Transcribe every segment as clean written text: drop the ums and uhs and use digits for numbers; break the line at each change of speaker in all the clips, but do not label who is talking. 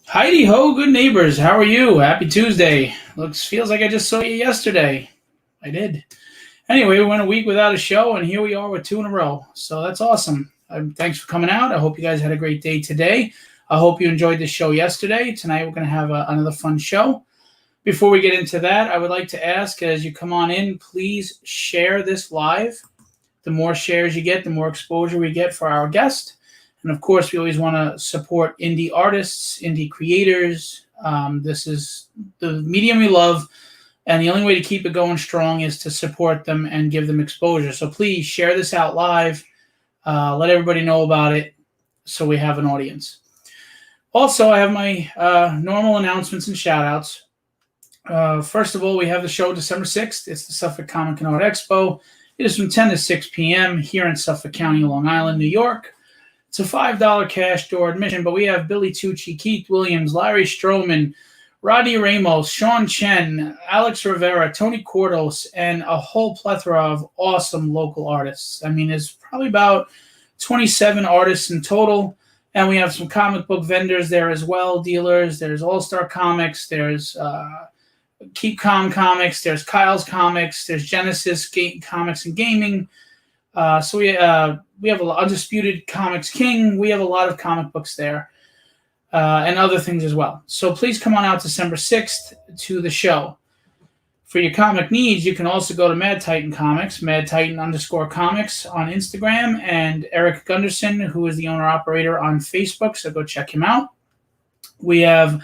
Heidi ho, good neighbors. How are you? Happy Tuesday. Feels like I just saw you yesterday. I did. Anyway, we went a week without a show, and here we are with two in a row. So that's awesome. Thanks for coming out. I hope you guys had a great day today. I hope you enjoyed the show yesterday. Tonight we're going to have another fun show. Before we get into that, I would like to ask, as you come on in, please share this live. The more shares you get, the more exposure we get for our guest. And of course, we always want to support indie artists, indie creators. This is the medium we love. And the only way to keep it going strong is to support them and give them exposure. So please share this out live. Let everybody know about it so we have an audience. Also, I have my normal announcements and shout-outs. First of all, we have the show December 6th. It's the Suffolk Comic and Art Expo. It is from 10 to 6 p.m. here in Suffolk County, Long Island, New York. It's a $5 cash door admission, but we have Billy Tucci, Keith Williams, Larry Stroman, Rodney Ramos, Sean Chen, Alex Rivera, Tony Cordos, and a whole plethora of awesome local artists. I mean, there's probably about 27 artists in total, and we have some comic book vendors there as well, dealers. There's All-Star Comics, there's Keep Calm Comics, there's Kyle's Comics, there's Genesis Comics and Gaming. So we have Undisputed Comics King. We have a lot of comic books there and other things as well. So please come on out December 6th to the show. For your comic needs, you can also go to Mad Titan Comics, _Comics on Instagram, and Eric Gunderson, who is the owner-operator on Facebook, so go check him out. We have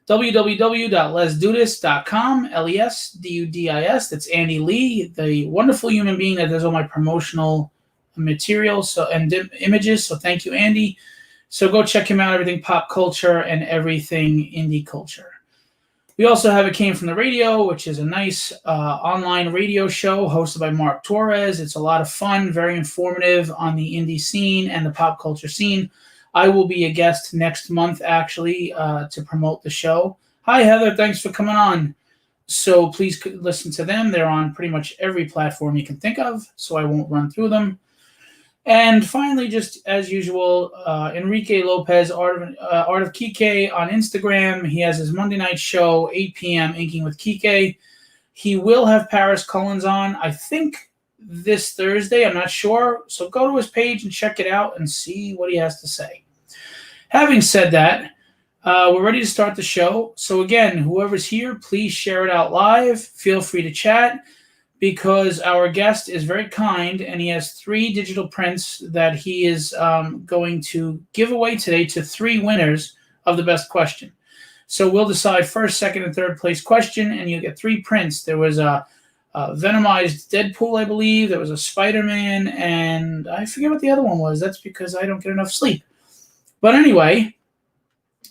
www.lesdudis.com, Lesdudis. That's Andy Lee, the wonderful human being that does all my promotional materials and images. So thank you, Andy. So go check him out, everything pop culture and everything indie culture. We also have It Came From the Radio, which is a nice online radio show hosted by Mark Torres. It's a lot of fun, very informative on the indie scene and the pop culture scene. I will be a guest next month, actually, to promote the show. Hi, Heather. Thanks for coming on. So please listen to them. They're on pretty much every platform you can think of, so I won't run through them. And finally, just as usual, Enrique Lopez, Art of Kike on Instagram. He has his Monday night show, 8 p.m., Inking with Kike. He will have Paris Cullins on, I think, this Thursday. I'm not sure. So go to his page and check it out and see what he has to say. Having said that, we're ready to start the show. So again, whoever's here, please share it out live. Feel free to chat because our guest is very kind and he has 3 digital prints that he is going to give away today to 3 winners of the best question. So we'll decide first, second, and third place question, and you get 3 prints. There was a Venomized Deadpool, I believe. There was a Spider-Man, and I forget what the other one was. That's because I don't get enough sleep. But anyway,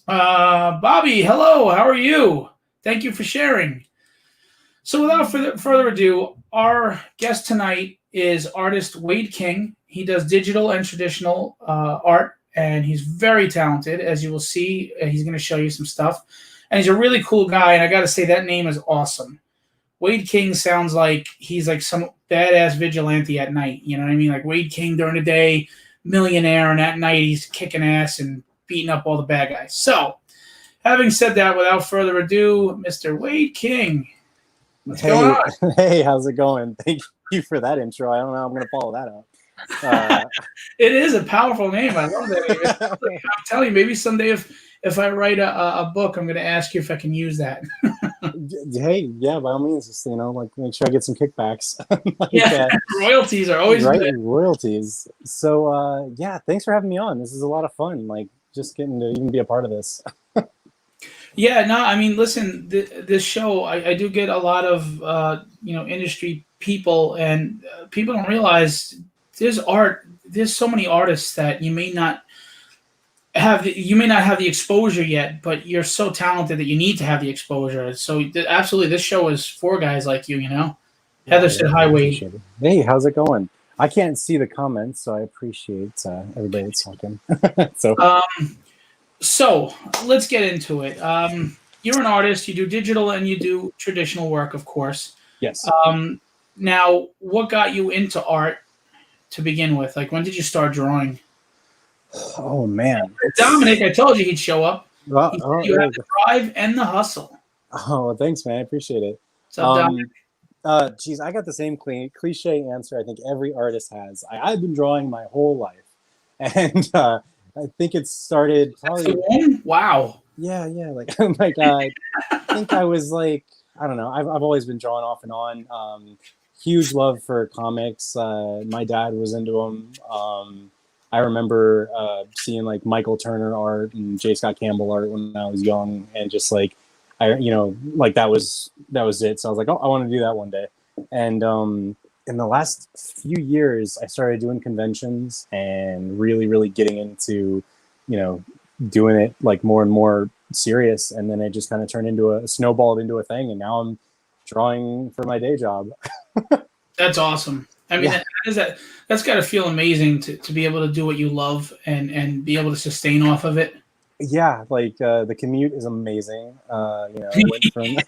Bobby, hello. How are you? Thank you for sharing. So without further ado, our guest tonight is artist Wade King. He does digital and traditional art, and he's very talented. As you will see, he's going to show you some stuff. And he's a really cool guy, and I got to say that name is awesome. Wade King sounds like he's like some badass vigilante at night. You know what I mean? Like Wade King during the day, millionaire, and at night he's kicking ass and beating up all the bad guys. So, having said that, without further ado, Mr. Wade King. What's going on?
Hey, how's it going? Thank you for that intro. I don't know how I'm going to follow that up.
It is a powerful name. I love that name. I'm telling you, maybe someday if I write a book, I'm going to ask you if I can use that.
Hey, yeah, by all means, just, like make sure I get some kickbacks.
Royalties are always
right.
Good.
Royalties. So, yeah, thanks for having me on. This is a lot of fun. Like just getting to even be a part of this.
Yeah, no, I mean, listen, this show, I do get a lot of industry people, and people don't realize there's so many artists that you may not have the exposure yet, but you're so talented that you need to have the exposure. So absolutely, this show is for guys like you. Heather said hi, Wade.
Hey, how's it going? I can't see the comments, so I appreciate everybody that's talking.
So let's get into it. You're an artist. You do digital and you do traditional work, of course.
Yes.
Now, what got you into art to begin with? Like, when did you start drawing?
Oh, man.
Dominic, I told you he'd show up. He said you have the drive and the hustle.
Oh, thanks, man. I appreciate it.
What's up, Doc?
Geez, I got the same cliche answer I think every artist has. I've been drawing my whole life, and I think it started
That's
probably.
the one? Wow.
Yeah, yeah. Like, like I think I was like, I don't know. I've always been drawing off and on. Huge love for comics. My dad was into them. I remember seeing like Michael Turner art and J. Scott Campbell art when I was young, and just like like that was it. So I was like, oh, I want to do that one day. And in the last few years, I started doing conventions and really getting into, doing it like more and more serious. And then it just kind of turned into snowballed into a thing. And now I'm drawing for my day job.
That's awesome. I mean,
Yeah.
that's got to feel amazing to be able to do what you love and be able to sustain off of it.
Yeah, like the commute is amazing. I went from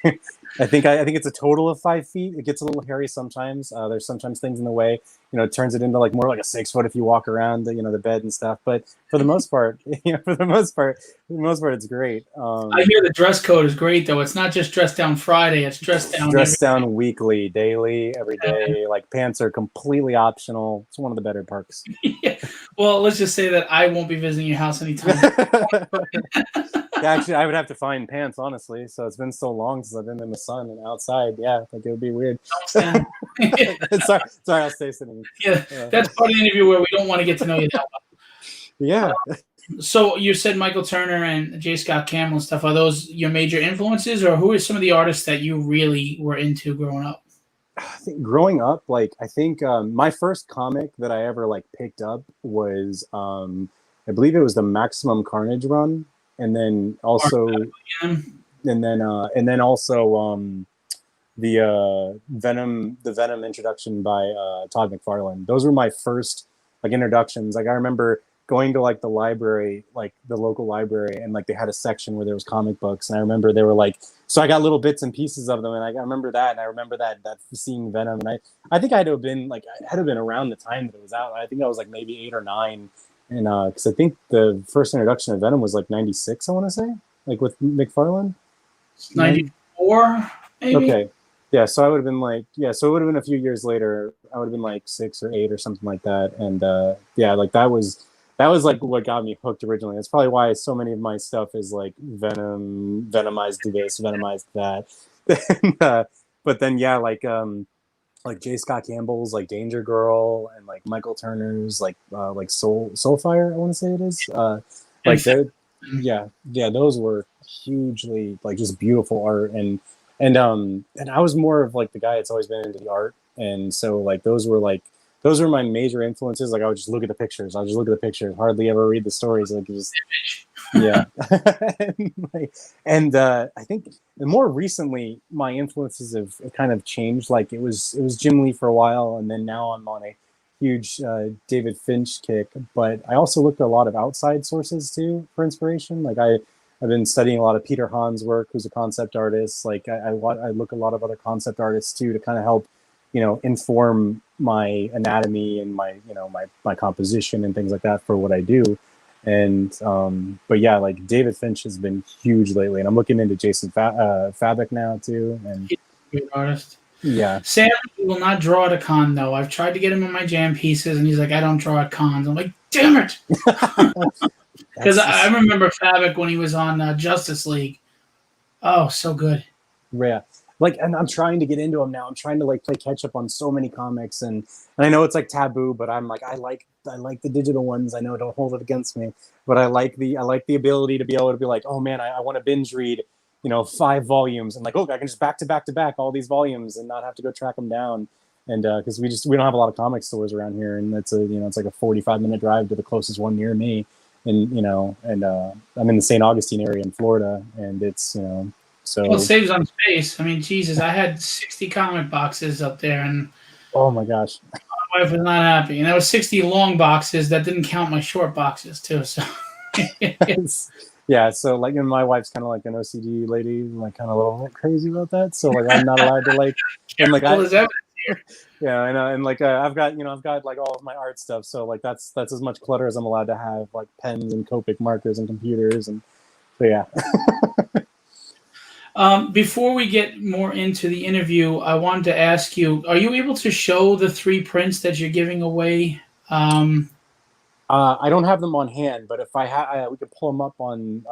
I think it's a total of 5 feet. It gets a little hairy sometimes. There's sometimes things in the way. It turns it into like more like a 6 foot if you walk around the bed and stuff. But for the most part, for the most part, it's great.
I hear the dress code is great though. It's not just dress down Friday. It's dress down.
Dress down weekly, daily, every day. Like pants are completely optional. It's one of the better perks.
Yeah. Well, let's just say that I won't be visiting your house anytime.
Yeah, actually, I would have to find pants, honestly. So it's been so long since I've been in the sun and outside. Yeah, like it would be weird.
Sorry,
I'll stay sitting.
Yeah, that's part of the interview where we don't want to get to know you that well.
Yeah.
So you said Michael Turner and J. Scott Campbell and stuff. Are those your major influences, or who are some of the artists that you really were into growing up?
I think growing up, like I think my first comic that I ever like picked up was I believe it was the Maximum Carnage run, and then also the Venom introduction by Todd McFarlane. Those were my first like introductions. Like I remember going to like the library, like the local library, and like they had a section where there was comic books, and I remember they were like, so I got little bits and pieces of them, and I remember that, and I remember that seeing Venom, and I think I had to have been around the time that it was out. I think I was like maybe 8 or 9, and because I think the first introduction of Venom was like 96, I want to say, like with McFarlane.
94, maybe.
Okay. Yeah, so I would have been like, so it would have been a few years later. I would have been like 6 or 8 or something like that, and like that was like what got me hooked originally. That's probably why so many of my stuff is like Venomized this, Venomized that. But then like J. Scott Campbell's like Danger Girl, and like Michael Turner's like Soulfire, I want to say it is. Like those were hugely like just beautiful art, and I was more of like the guy that's always been into the art, and so like those were my major influences. Like I would just look at the pictures. Hardly ever read the stories. Like just yeah. and I think more recently my influences have kind of changed. Like it was Jim Lee for a while, and then now I'm on a huge David Finch kick. But I also looked at a lot of outside sources too for inspiration. Like I've been studying a lot of Peter Hahn's work, who's a concept artist. Like I look at a lot of other concept artists too to kind of help inform my anatomy and my composition and things like that for what I do. And but yeah, like David Finch has been huge lately, and I'm looking into Jason Fabok now too. And
he's a great artist.
Yeah,
Sam will not draw at a con though. I've tried to get him in my jam pieces, and he's like, I don't draw at cons. I'm like, damn it, because I remember Fabok when he was on Justice League. Oh, so good.
Yeah. Like, and I'm trying to get into them now. I'm trying to like play catch up on so many comics, and I know it's like taboo, but I'm like, I like the digital ones. I know, don't hold it against me, but I like the ability to be able to be like, oh man, I want to binge read, 5 volumes, and like, oh, I can just back to back all these volumes and not have to go track them down. And because we don't have a lot of comic stores around here, and it's it's like a 45-minute drive to the closest one near me, and I'm in the St. Augustine area in Florida, and it's So
well, it saves on space. I mean, Jesus, I had 60 comic boxes up there, and
oh my gosh,
my wife was not happy. And that was 60 long boxes. That didn't count my short boxes too. So
yeah, so like, and my wife's kind of like an OCD lady, like kind of a little bit crazy about that. So like, I'm not allowed to like, and like yeah, I know, and like I've got like all of my art stuff. So like that's as much clutter as I'm allowed to have, like pens and Copic markers and computers and But yeah.
Before we get more into the interview, I wanted to ask you: are you able to show the 3 prints that you're giving away?
I don't have them on hand, but if I had, we could pull them up on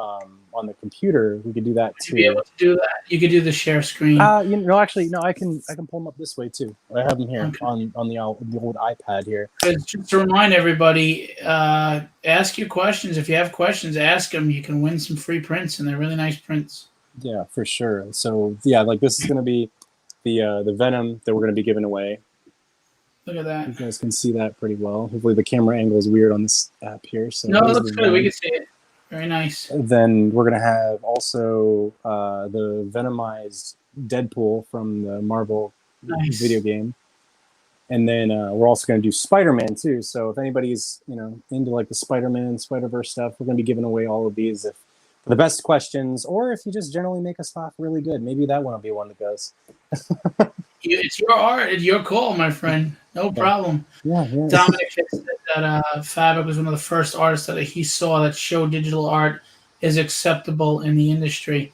the computer. We could do that
Would you be able
too.
to do that? You could do the share screen.
Actually, no. I can pull them up this way too. I have them here
Okay.
on the old iPad here.
Just to remind everybody, ask your questions. If you have questions, ask them. You can win some free prints, and they're really nice prints.
Yeah, for sure. So yeah, like this is gonna be the Venom that we're gonna be giving away.
Look at that.
You guys can see that pretty well. Hopefully the camera angle is weird on this app here. So
No, it looks good. We can see it. Very nice.
Then we're gonna have also the Venomized Deadpool from the Marvel video game, and then we're also gonna do Spider-Man too. So if anybody's into like the Spider-Man, Spider-Verse stuff, we're gonna be giving away all of these for the best questions, or if you just generally make us laugh really good, maybe that one will be one that goes.
It's your art. It's your call, my friend. No problem.
Yeah.
Dominic said that Fabric was one of the first artists that he saw that showed digital art is acceptable in the industry.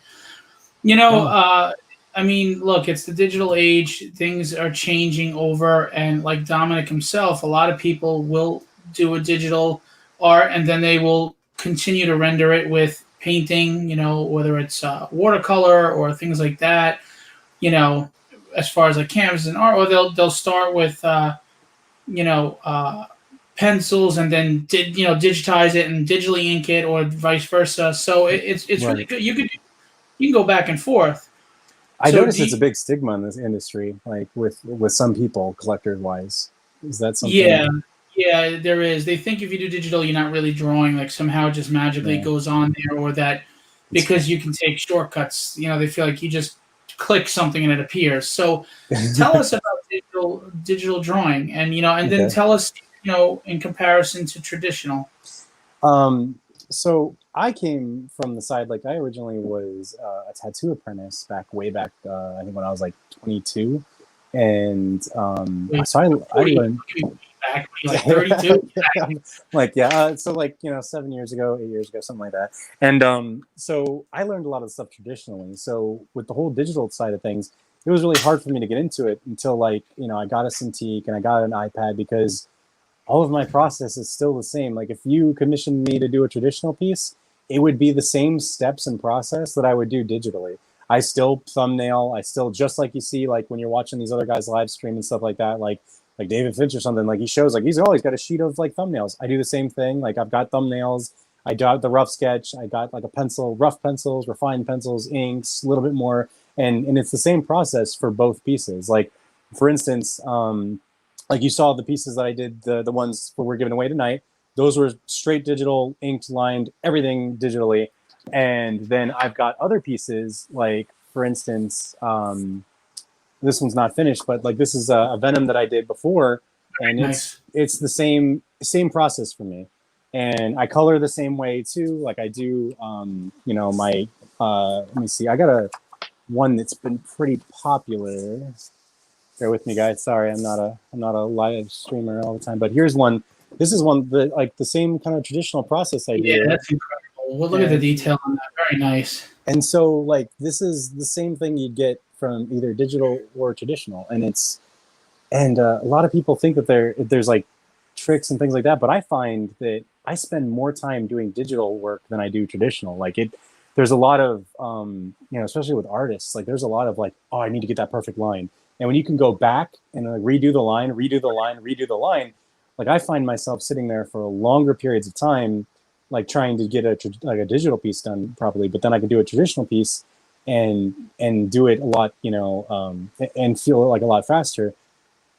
I mean, look, it's the digital age. Things are changing over, and like Dominic himself, a lot of people will do a digital art, and then they will continue to render it with painting, whether it's watercolor or things like that, as far as like canvas and art, or they'll start with pencils and then digitize it and digitally ink it, or vice versa. So it's right. Really good. You can go back and forth.
I noticed it's a big stigma in this industry, like with some people, collectors wise. Is that something?
Yeah, there is. They think if you do digital, you're not really drawing. Like somehow it just magically goes on there, or that because you can take shortcuts. They feel like you just click something and it appears. So tell us about digital drawing, and then tell us, in comparison to traditional.
So I came from the side, like I originally was a tattoo apprentice way back, I think when I was like 22, and so I learned.
Back like 32.
So 7 years ago, 8 years ago, something like that. And so I learned a lot of stuff traditionally. So with the whole digital side of things, it was really hard for me to get into it until I got a Cintiq and I got an iPad, because all of my process is still the same. Like if you commissioned me to do a traditional piece, it would be the same steps and process that I would do digitally. I still thumbnail. I still, just like you see, like when you're watching these other guys live stream and stuff like that, like David Finch or something, like he shows, like he's got a sheet of like thumbnails. I do the same thing. Like I've got thumbnails. I got the rough sketch. I got like a pencil, rough pencils, refined pencils, inks, a little bit more. And it's the same process for both pieces. Like for instance, like you saw the pieces that I did, the ones we're giving away tonight, those were straight digital, inked, lined, everything digitally. And then I've got other pieces, like for instance, this one's not finished, but like this is a Venom that I did before, and it's the same process for me. And I color the same way too. Like I do, my let me see. I got one that's been pretty popular. Bear with me, guys. Sorry, I'm not a live streamer all the time, but here's one. This is one that like the same kind of traditional process I do.
Yeah, that's incredible. We'll look at the detail on that. Very nice.
And so like this is the same thing you'd get from either digital or traditional, and a lot of people think that there's like tricks and things like that, but I find that I spend more time doing digital work than I do traditional. Like there's a lot of especially with artists, like there's a lot of like, oh, I need to get that perfect line, and when you can go back and redo the line, like I find myself sitting there for longer periods of time, like trying to get a digital piece done properly, but then I can do a traditional piece and do it a lot, and feel like a lot faster.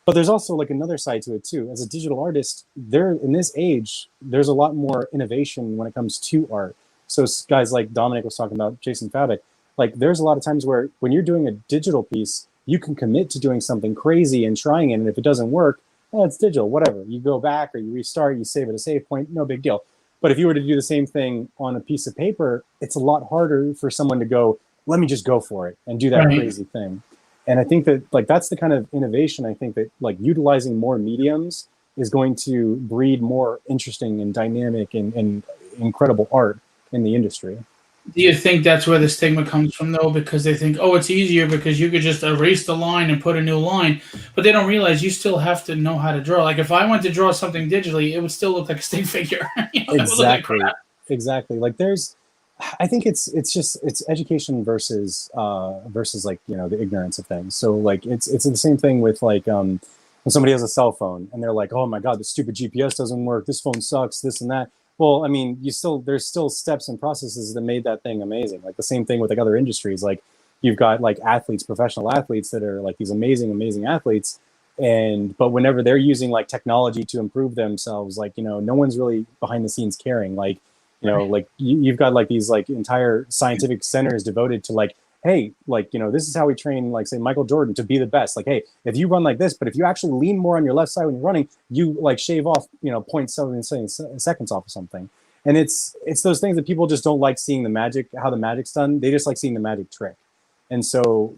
But there's also like another side to it too. As a digital artist, in this age, there's a lot more innovation when it comes to art. So guys like Dominic was talking about, Jason Fabic, like there's a lot of times where when you're doing a digital piece, you can commit to doing something crazy and trying it. And if it doesn't work, well, it's digital, whatever. You go back or you restart, you save at a save point, no big deal. But if you were to do the same thing on a piece of paper, it's a lot harder for someone to go, let me just go for it and do that crazy thing. And I think that like that's the kind of innovation I think that like utilizing more mediums is going to breed more interesting and dynamic and incredible art in the industry.
Do you think that's where the stigma comes from, though? Because they think, oh, it's easier because you could just erase the line and put a new line, but they don't realize you still have to know how to draw. Like if I went to draw something digitally, it would still look like a stick figure. It would look like
Exactly,
crap.
exactly. Like I think it's education versus like the ignorance of things. So like it's the same thing with like when somebody has a cell phone and they're like, oh my god, the stupid GPS doesn't work, this phone sucks, this and that. Well, I mean, there's still steps and processes that made that thing amazing. Like the same thing with like other industries. Like you've got like athletes, professional athletes that are like these amazing athletes, and but whenever they're using like technology to improve themselves, like no one's really behind the scenes caring. Like like you've got like these like entire scientific centers devoted to like, hey, like this is how we train, like say Michael Jordan to be the best. Like, hey, if you run like this, but if you actually lean more on your left side when you're running, you like shave off 0.7 seconds off of something. And it's those things that people just don't like seeing the magic, how the magic's done. They just like seeing the magic trick. And so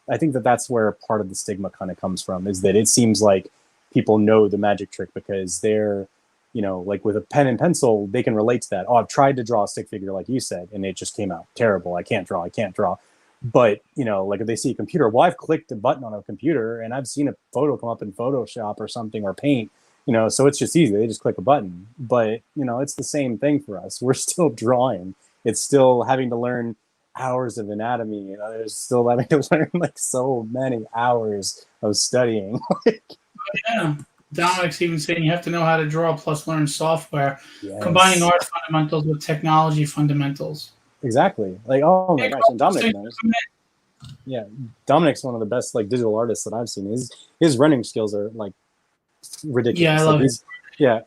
I think that that's where part of the stigma kind of comes from, is that it seems like people know the magic trick because they're like with a pen and pencil, they can relate to that. Oh, I've tried to draw a stick figure, like you said, and it just came out terrible. I can't draw. But like if they see a computer, well, I've clicked a button on a computer and I've seen a photo come up in Photoshop or something, or Paint, so it's just easy. They just click a button. But it's the same thing for us. We're still drawing. It's still having to learn hours of anatomy. There's still having to learn like so many hours of studying.
Yeah. Dominic's even saying you have to know how to draw plus learn software, combining
Yes,
art fundamentals with technology fundamentals.
exactly. Like, oh my
Hey,
gosh,
Carl,
and Dominic
thanks for
knows.
coming
Yeah, Dominic's one of the best like digital artists that I've seen. His running skills are like
in. Yeah, I
ridiculous. Like
love it.
he's yeah,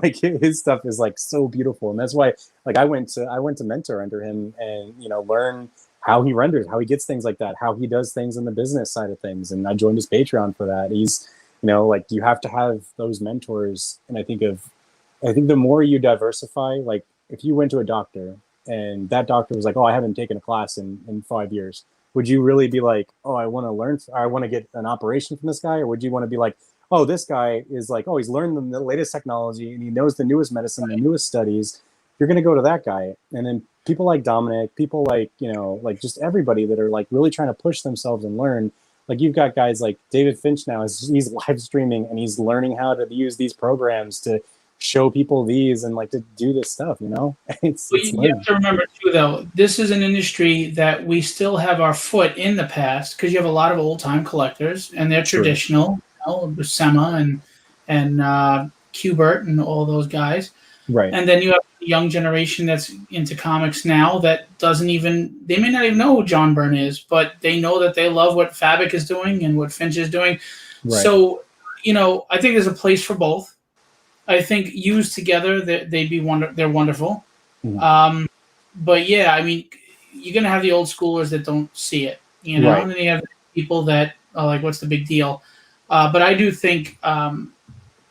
like his stuff is like so beautiful, and that's why like I went to mentor under him and learn how he renders, how he gets things like that, how he does things in the business side of things, and I joined his Patreon for that. He's like you have to have those mentors, and I think the more you diversify, like if you went to a doctor and that doctor was like, oh, I haven't taken a class in 5 years, would you really be like, oh, I want to learn, I want to get an operation from this guy? Or would you want to be like, oh, this guy is like, oh, he's learned the latest technology and he knows the newest medicine, the newest studies. You're going to go to that guy. And then people like Dominic, people like, like just everybody that are like really trying to push themselves and learn. Like you've got guys like David Finch now, he's live streaming and he's learning how to use these programs to show people these and like to do this stuff,
But
it's
you have
learning.
to remember too, though, this is an industry that we still have our foot in the past because you have a lot of old time collectors and they're
True.
traditional, Buscema and Kubert and all those guys.
Right.
And then you have the young generation that's into comics now that they may not even know who John Byrne is, but they know that they love what Fabric is doing and what Finch is doing.
Right.
So, I think there's a place for both. I think used together, they're wonderful.
Mhm.
But yeah, I mean, you're gonna have the old schoolers that don't see it,
Right.
and then you have people that are like, "What's the big deal?" But I do think,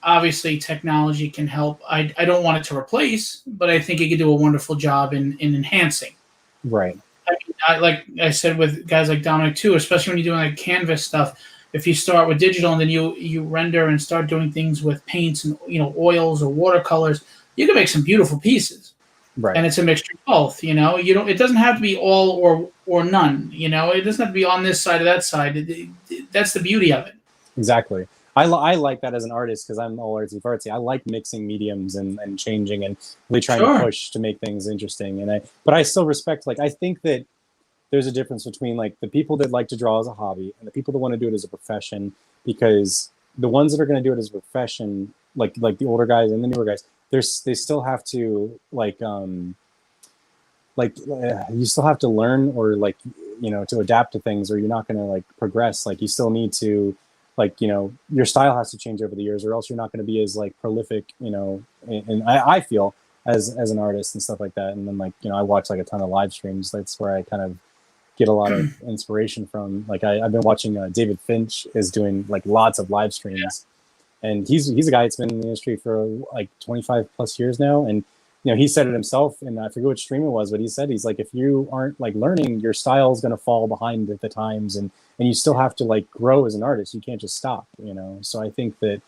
obviously, technology can help. I don't want it to replace, but I think it can do a wonderful job in enhancing.
Right.
Like I said with guys like Dominic too, especially when you're doing like canvas stuff. If you start with digital and then you render and start doing things with paints and oils or watercolors, you can make some beautiful pieces.
Right.
And it's a mixture of both. You don't. It doesn't have to be all or none. It doesn't have to be on this side or that side. That's the beauty of it.
Exactly. I like that as an artist because I'm all artsy. I like mixing mediums and changing and really trying to
Sure.
push to make things interesting. But I still respect, like, I think that there's a difference between like the people that like to draw as a hobby and the people that want to do it as a profession, because the ones that are going to do it as a profession, like the older guys and the newer guys, they still have to you still have to learn, or like to adapt to things, or you're not going to like progress. Like you still need to your style has to change over the years, or else you're not going to be as like prolific, and I feel as an artist and stuff like that. And then like I watch like a ton of live streams. That's where I kind of get a lot of inspiration from. Like I've been watching David Finch is doing like lots of live streams, and he's a guy that's been in the industry for like 25 plus years now. And he said it himself, and I forget which stream it was, but he's like, if you aren't like learning, your style is going to fall behind at the times, and you still have to like grow as an artist. You can't just stop, So I think that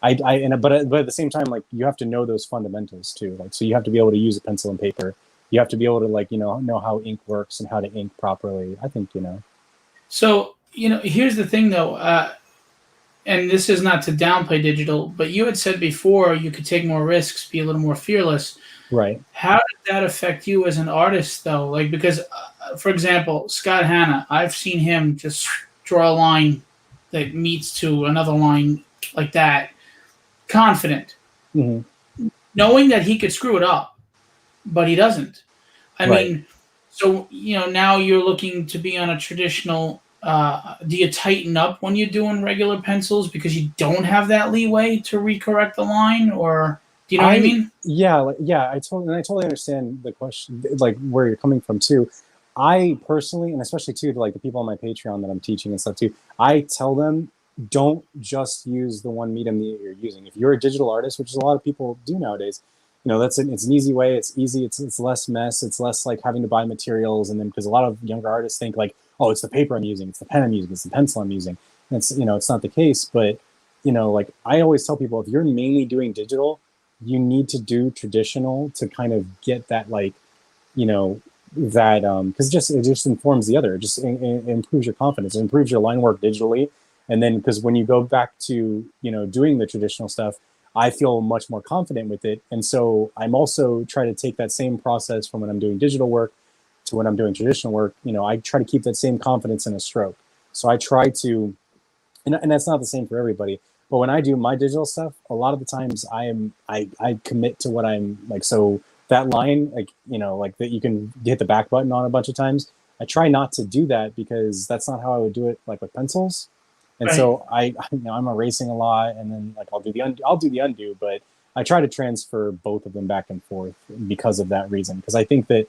but at the same time, like you have to know those fundamentals too. Like, so you have to be able to use a pencil and paper. you have to be able to like, know how ink works and how to ink properly. I think,
So, here's the thing though, and this is not to downplay digital, but you had said before you could take more risks, be a little more fearless.
right.
How did that affect you as an artist though? Like, because, for example, Scott Hanna, I've seen him just draw a line that meets to another line like that, confident,
Hmm.
knowing that he could screw it up, but he doesn't. I
Right.
mean, so now you're looking to be on a traditional. Do you tighten up when you're doing regular pencils because you don't have that leeway to recorrect the line, or do you know what I
I
mean?
Yeah, I totally understand the question, like where you're coming from too. I personally, and especially too, to like the people on my Patreon that I'm teaching and stuff too, I tell them don't just use the one medium that you're using. If you're a digital artist, which is a lot of people do nowadays, it's an easy way. It's easy. It's less mess. It's less like having to buy materials, and then because a lot of younger artists think like, oh, it's the paper I'm using, it's the pen I'm using, it's the pencil I'm using. And it's not the case. But like I always tell people, if you're mainly doing digital, you need to do traditional to kind of get that like you know that because just it just informs the other. It just improves your confidence. It improves your line work digitally, and then because when you go back to doing the traditional stuff, I feel much more confident with it. And so I'm also trying to take that same process from when I'm doing digital work to when I'm doing traditional work. I try to keep that same confidence in a stroke. So I try to, and that's not the same for everybody. But when I do my digital stuff, a lot of the times I commit to what I'm like. So that line, like like that you can hit the back button on a bunch of times. I try not to do that because that's not how I would do it like with pencils. And
Right.
so I'm erasing a lot, and then like I'll do the undo, but I try to transfer both of them back and forth because of that reason. Because I think that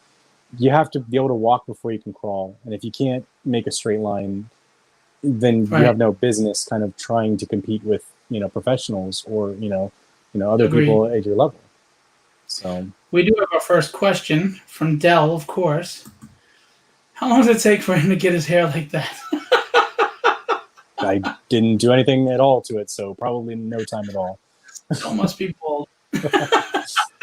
you have to be able to walk before you can crawl, and if you can't make a straight line, then you
Right.
have no business kind of trying to compete with professionals or other
Agreed.
people at your level. So
We do have our first question from Dell, of course. How long does it take for him to get his hair like that?
I didn't do anything at all to it, so probably no time at all.
Dell must be bald.
Yeah,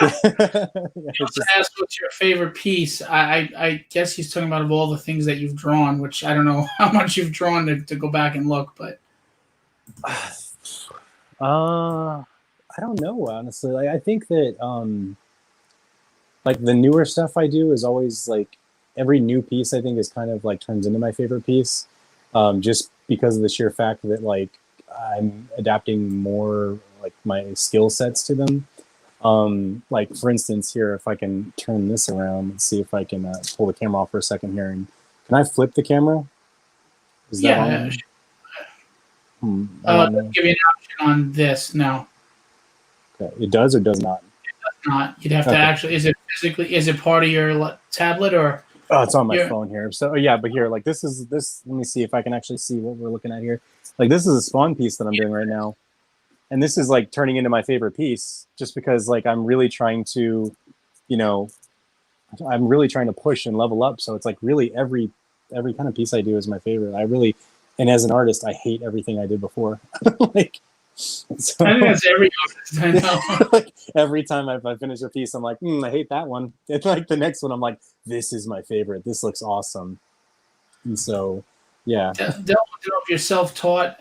He
it's
also
just
asked what's your favorite piece. I guess he's talking about of all the things that you've drawn, which I don't know how much you've drawn to go back and look, but
I don't know, honestly. Like, I think that like the newer stuff I do is always like every new piece I think is kind of like turns into my favorite piece, just because of the sheer fact that like I'm adapting more like my skill sets to them. Like for instance, here if I can turn this around, let's see if I can pull the camera off for a second here. And can I flip the camera? Is that
yeah.
on? I don't
Let's
know.
give you an option on this now.
Okay. It does or does not?
Not you'd have to
Okay.
actually. Is it physically? Is it part of your tablet or
Oh, it's on my
your?
phone here. So yeah, but here, like this is this. Let me see if I can actually see what we're looking at here. Like this is a spawn piece that I'm doing right now, and this is like turning into my favorite piece, just because like I'm really trying to, you know, I'm really trying to push and level up. So it's like really every kind of piece I do is my favorite. I really, and as an artist, I hate everything I did before. Like
I think
so.
that's every artist I know.
Like every time I finish a piece, I'm like, I hate that one. And like the next one, I'm like, this is my favorite. This looks awesome. And so, yeah,
Del, don't know if you're self-taught,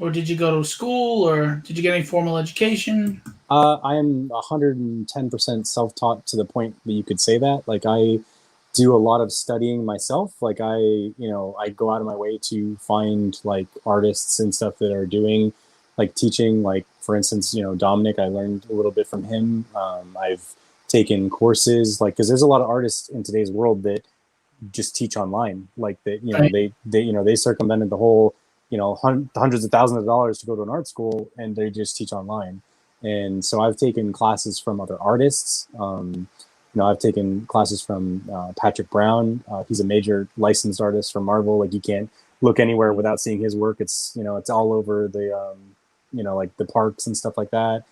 or did you go to school, or did you get any formal education?
I am 110% self-taught to the point that you could say that. Like I do a lot of studying myself. Like I go out of my way to find like artists and stuff that are doing like teaching. Like for instance, Dominic, I learned a little bit from him. I've taken courses like because there's a lot of artists in today's world that just teach online. Like that,
Right.
they circumvented the whole hundreds of thousands of dollars to go to an art school, and they just teach online. And so I've taken classes from other artists. I've taken classes from Patrick Brown. He's a major licensed artist from Marvel. Like you can't look anywhere without seeing his work. It's all over the like the parks and stuff like that.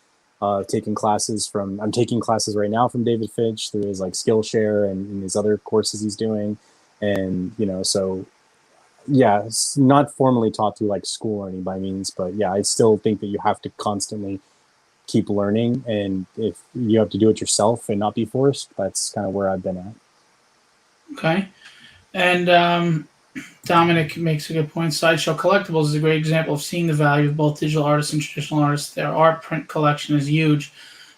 I'm taking classes right now from David Finch through his like Skillshare and his other courses he's doing. And so yeah, it's not formally taught through like school or any by means, but yeah, I still think that you have to constantly keep learning. And if you have to do it yourself and not be forced, that's kind of where I've been at.
Okay. And Dominic makes a good point. Sideshow Collectibles is a great example of seeing the value of both digital artists and traditional artists. Their art print collection is huge.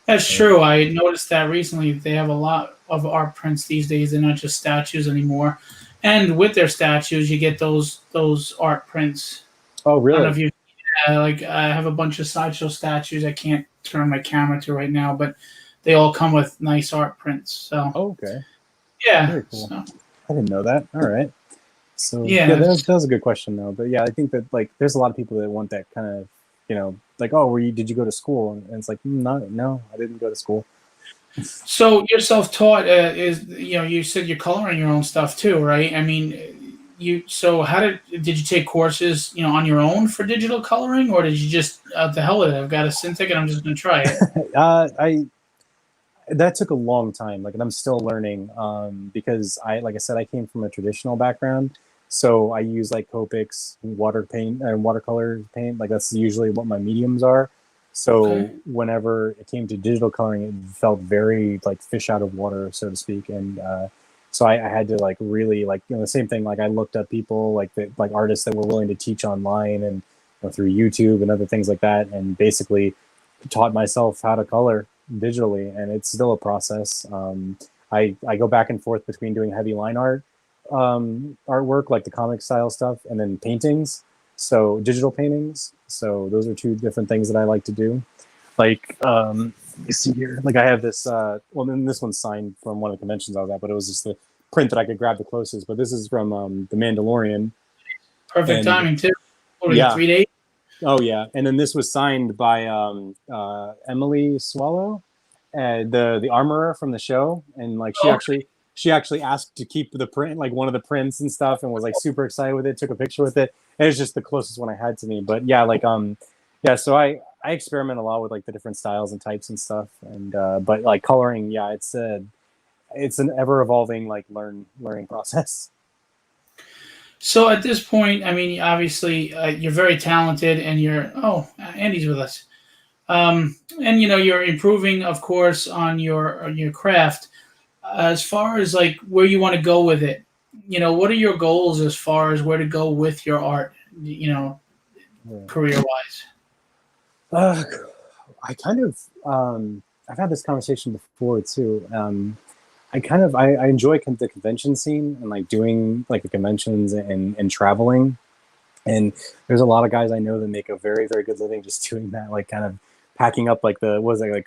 That's true. I noticed that recently. They have a lot of art prints these days. They're not just statues anymore. And with their statues, you get those art prints.
Oh,
I don't know
really?
if you like. I have a bunch of Sideshow statues. I can't turn my camera to right now, but they all come with nice art prints. So
Oh, okay.
yeah.
Very cool.
So
I didn't know that. All right. So yeah,
yeah.
that was a good question though. But yeah, I think that like there's a lot of people that want that kind of, like, oh, did you go to school? And it's like, no, I didn't go to school.
So you're self-taught. You said you're coloring your own stuff too, right? I mean, you. So how did you take courses, on your own for digital coloring, or did you just the hell with it? I've got a Cintiq and I'm just gonna try it.
I That took a long time, like, and I'm still learning, because like I said, I came from a traditional background, so I use like Copics, water paint, and watercolor paint. Like that's usually what my mediums are.
Okay.
So whenever it came to digital coloring, it felt very like fish out of water, so to speak. And so I had to like really like, the same thing. Like I looked up people like artists that were willing to teach online and through YouTube and other things like that, and basically taught myself how to color digitally, and it's still a process. I go back and forth between doing heavy line art, artwork like the comic style stuff, and then paintings. So digital paintings. So those are two different things that I like to do. Like, you see here, like I have this. Then this one's signed from one of the conventions I was at, but it was just the print that I could grab the closest. But this is from The Mandalorian,
Perfect
and
timing too. What are you,
yeah,
3 days?
oh yeah, and then this was signed by Emily Swallow, the armorer from the show, and like
Oh,
she actually asked to keep the print, like one of the prints and stuff, and was like super excited with it. Took a picture with it. And it's just the closest one I had to me. But yeah, like yeah. So I experiment a lot with like the different styles and types and stuff, and but like coloring, yeah, it's an ever evolving like learning process.
so at this point, I mean, obviously, you're very talented, and Andy's with us. And you're improving, of course, on your craft. As far as like where you want to go with it, what are your goals as far as where to go with your art, career wise?
Uh, I kind of I've had this conversation before too. I enjoy the convention scene and like doing like the conventions and traveling. And there's a lot of guys I know that make a very very good living just doing that, like kind of packing up like what was it, like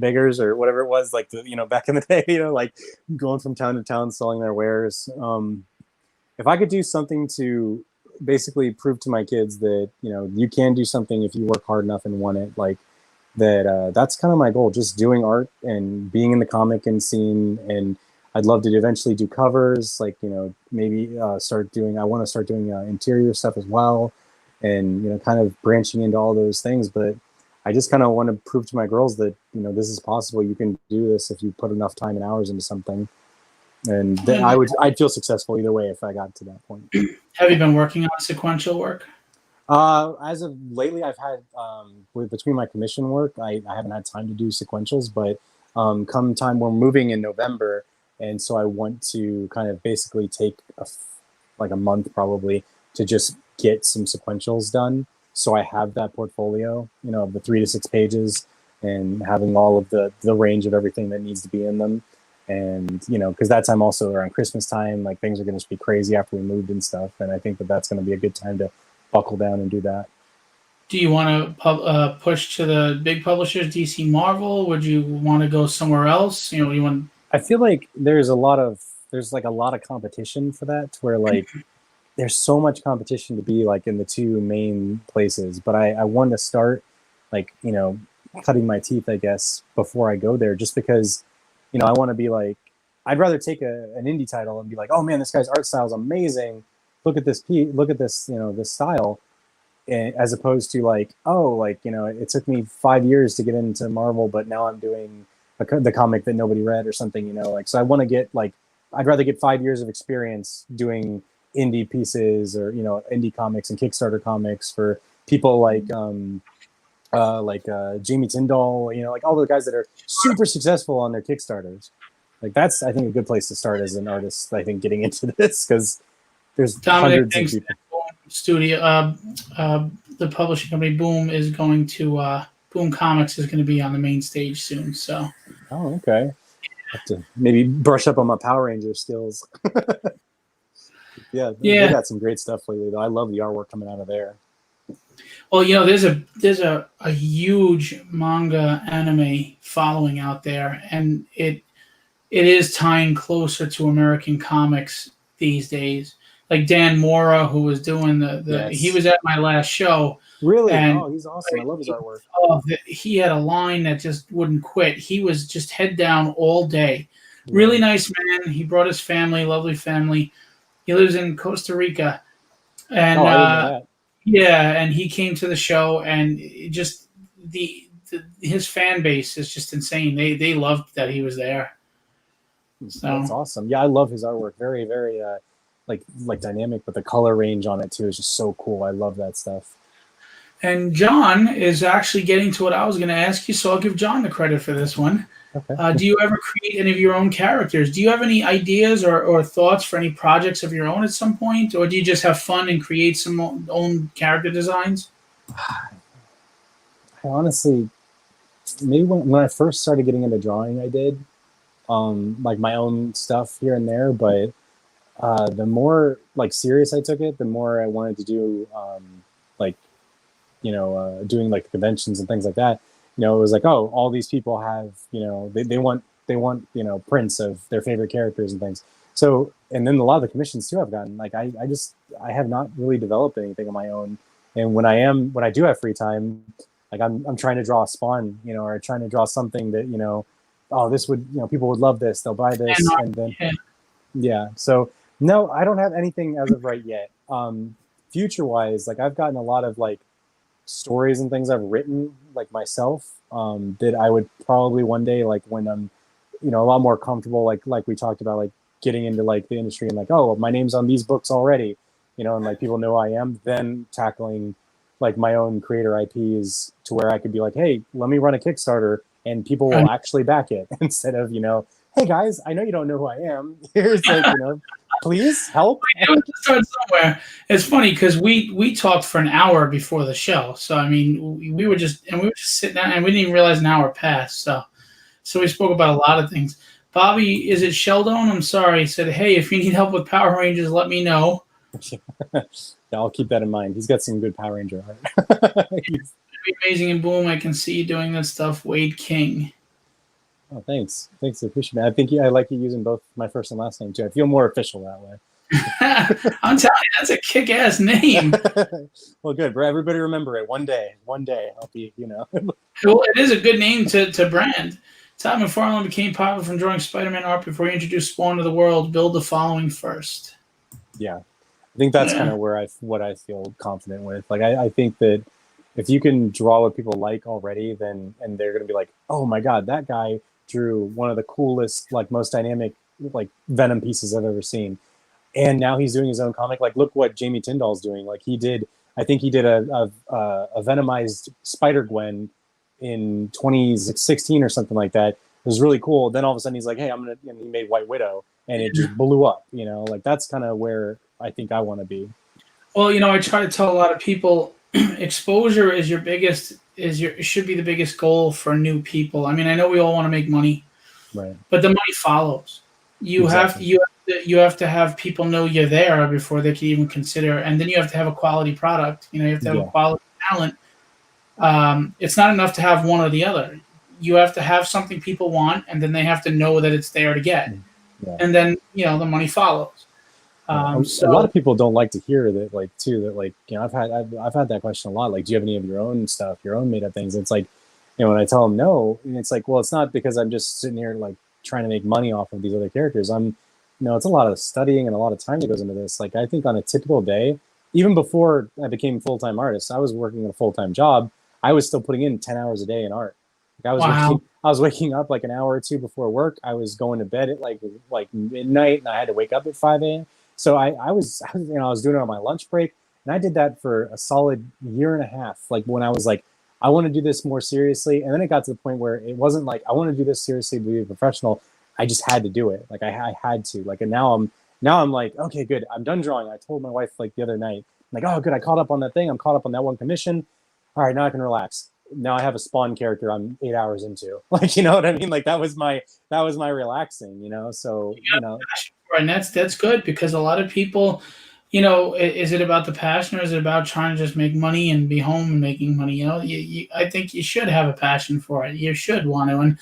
beggars or whatever it was, like the back in the day, like going from town to town selling their wares. If I could do something to basically prove to my kids that you can do something if you work hard enough and want it, like that, that's kind of my goal, just doing art and being in the comic and scene. And I'd love to eventually do covers, like maybe I want to start doing interior stuff as well, and kind of branching into all those things. But I just kind of want to prove to my girls that this is possible. You can do this if you put enough time and hours into something, and
And
I'd feel successful either way if I got to that point.
have you been working on sequential work?
As of lately, I've had between my commission work, I haven't had time to do sequentials, but come time we're moving in November, and so I want to kind of basically take like a month probably to just get some sequentials done, so I have that portfolio, of the 3 to 6 pages, and having all of the range of everything that needs to be in them. And because that time also around Christmas time, like things are going to be crazy after we moved and stuff, and I think that that's going to be a good time to buckle down and do that.
Do you want to push to the big publishers, DC, Marvel? Would you want to go somewhere else? You want?
I feel like there's like a lot of competition for that, where like there's so much competition to be like in the two main places. But I want to start like cutting my teeth, I guess, before I go there, just because I want to be like, I'd rather take an indie title and be like, oh man, this guy's art style is amazing. Look at this look at this this style, as opposed to like, oh, like it took me 5 years to get into Marvel, but now I'm doing the comic that nobody read or something, like. So I want to get like, I'd rather get 5 years of experience doing indie pieces, or indie comics and Kickstarter comics for people like Jamie Tyndall, like all the guys that are super successful on their Kickstarters. Like that's, I think, a good place to start as an artist. I think getting into this because there's
Dominic
hundreds of
thinks
people.
that Boom Studio, the publishing company Boom is going to Boom Comics is going to be on the main stage soon. So,
Oh, okay. Have to maybe brush up on my Power Ranger skills. Yeah, they
yeah.
got some great stuff lately. Though I love the artwork coming out of there.
Well, there's a huge manga anime following out there, and it is tying closer to American comics these days. Like Dan Mora, who was doing he
Yes.
was at my last show,
Really?
and
Oh, he's awesome. I love his artwork.
he had a line that just wouldn't quit. He was just head down all day.
Yeah.
Really nice man. He brought his family, lovely family. He lives in Costa Rica,
Oh,
and
I didn't know that.
yeah, and he came to the show, and his fan base is just insane. They loved that he was there.
That's
So,
awesome. Yeah, I love his artwork. Very, very like dynamic, but the color range on it too is just so cool. I love that stuff.
and John is actually getting to what I was going to ask you, so I'll give John the credit for this one.
Okay.
Do you ever create any of your own characters? Do you have any ideas or thoughts for any projects of your own at some point, or do you just have fun and create some own character designs?
I honestly, maybe when I first started getting into drawing, I did like my own stuff here and there, but the more like serious I took it, the more I wanted to do like doing like the conventions and things like that. It was like, oh, all these people have, they want prints of their favorite characters and things. So, and then a lot of the commissions too I've gotten, like I have not really developed anything on my own. And when I do have free time, like I'm trying to draw a Spawn, or trying to draw something that, oh, this would, people would love this, they'll buy this. And then, yeah. So no, I don't have anything as of right yet. Future wise, like I've gotten a lot of like stories and things I've written like myself, that I would probably one day, like when I'm, a lot more comfortable, like we talked about, like getting into like the industry and like, oh, my name's on these books already, and like people know I am, then tackling like my own creator IPs to where I could be like, hey, let me run a Kickstarter and people will actually back it instead of, hey guys, I know you don't know who I am. Here's like, please help.
Start somewhere. It's funny because we talked for an hour before the show, so I mean we were just sitting down and we didn't even realize an hour passed. So we spoke about a lot of things. Bobby, is it Sheldon? I'm sorry. He said, hey, if you need help with Power Rangers, let me know.
Yeah, I'll keep that in mind. He's got some good Power Ranger art.
It'd be amazing in Boom. I can see you doing that stuff. Wade King.
Oh, thanks. I appreciate it. I think I like you using both my first and last name too. I feel more official that way.
I'm telling you, that's a kick-ass name.
Well, good. Everybody remember it. One day I'll be,
Well, it is a good name to brand. Todd McFarlane became popular from drawing Spider-Man art before he introduced Spawn to the world. Build the following first.
Yeah. I think that's kind of where what I feel confident with. Like, I think that if you can draw what people like already, and they're going to be like, oh my God, that guy drew one of the coolest, like most dynamic, like Venom pieces I've ever seen. And now he's doing his own comic. Like, look what Jamie Tyndall's doing. Like I think he did a Venomized Spider-Gwen in 2016 or something like that. It was really cool. Then all of a sudden he's like, hey, and he made White Widow, and it just blew up, like that's kind of where I think I want to be.
Well, I try to tell a lot of people exposure is should be the biggest goal for new people. I mean, I know we all want to make money,
Right.
but the money follows. You
Exactly.
you have to have people know you're there before they can even consider, and then you have to have a quality product. You have to have a quality talent. It's not enough to have one or the other. You have to have something people want, and then they have to know that it's there to get.
Yeah.
And then the money follows.
A lot of people don't like to hear that, like, too, that, like, I've had that question a lot. Like, do you have any of your own stuff, your own made up things? It's like, when I tell them no, and it's like, well, it's not because I'm just sitting here like trying to make money off of these other characters. It's a lot of studying and a lot of time that goes into this. Like, I think on a typical day, even before I became a full-time artist, I was working a full-time job. I was still putting in 10 hours a day in art. Like, I was waking up like an hour or two before work. I was going to bed at like midnight, and I had to wake up at 5 a.m. So I was doing it on my lunch break, and I did that for a solid year and a half. Like, when I was like, I want to do this more seriously. And then it got to the point where it wasn't like I want to do this seriously to be a professional. I just had to do it. Like I had to. Like, and now I'm like, okay, good. I'm done drawing. I told my wife like the other night, I'm like, oh, good. I caught up on that thing. I'm caught up on that one commission. All right, now I can relax. Now I have a Spawn character I'm 8 hours into. Like, you know what I mean? Like that was my relaxing, you know? So, you know.
And that's good, because a lot of people, you know, is it about the passion, or is it about trying to just make money and be home and making money? You know, I think you should have a passion for it. You should want to. And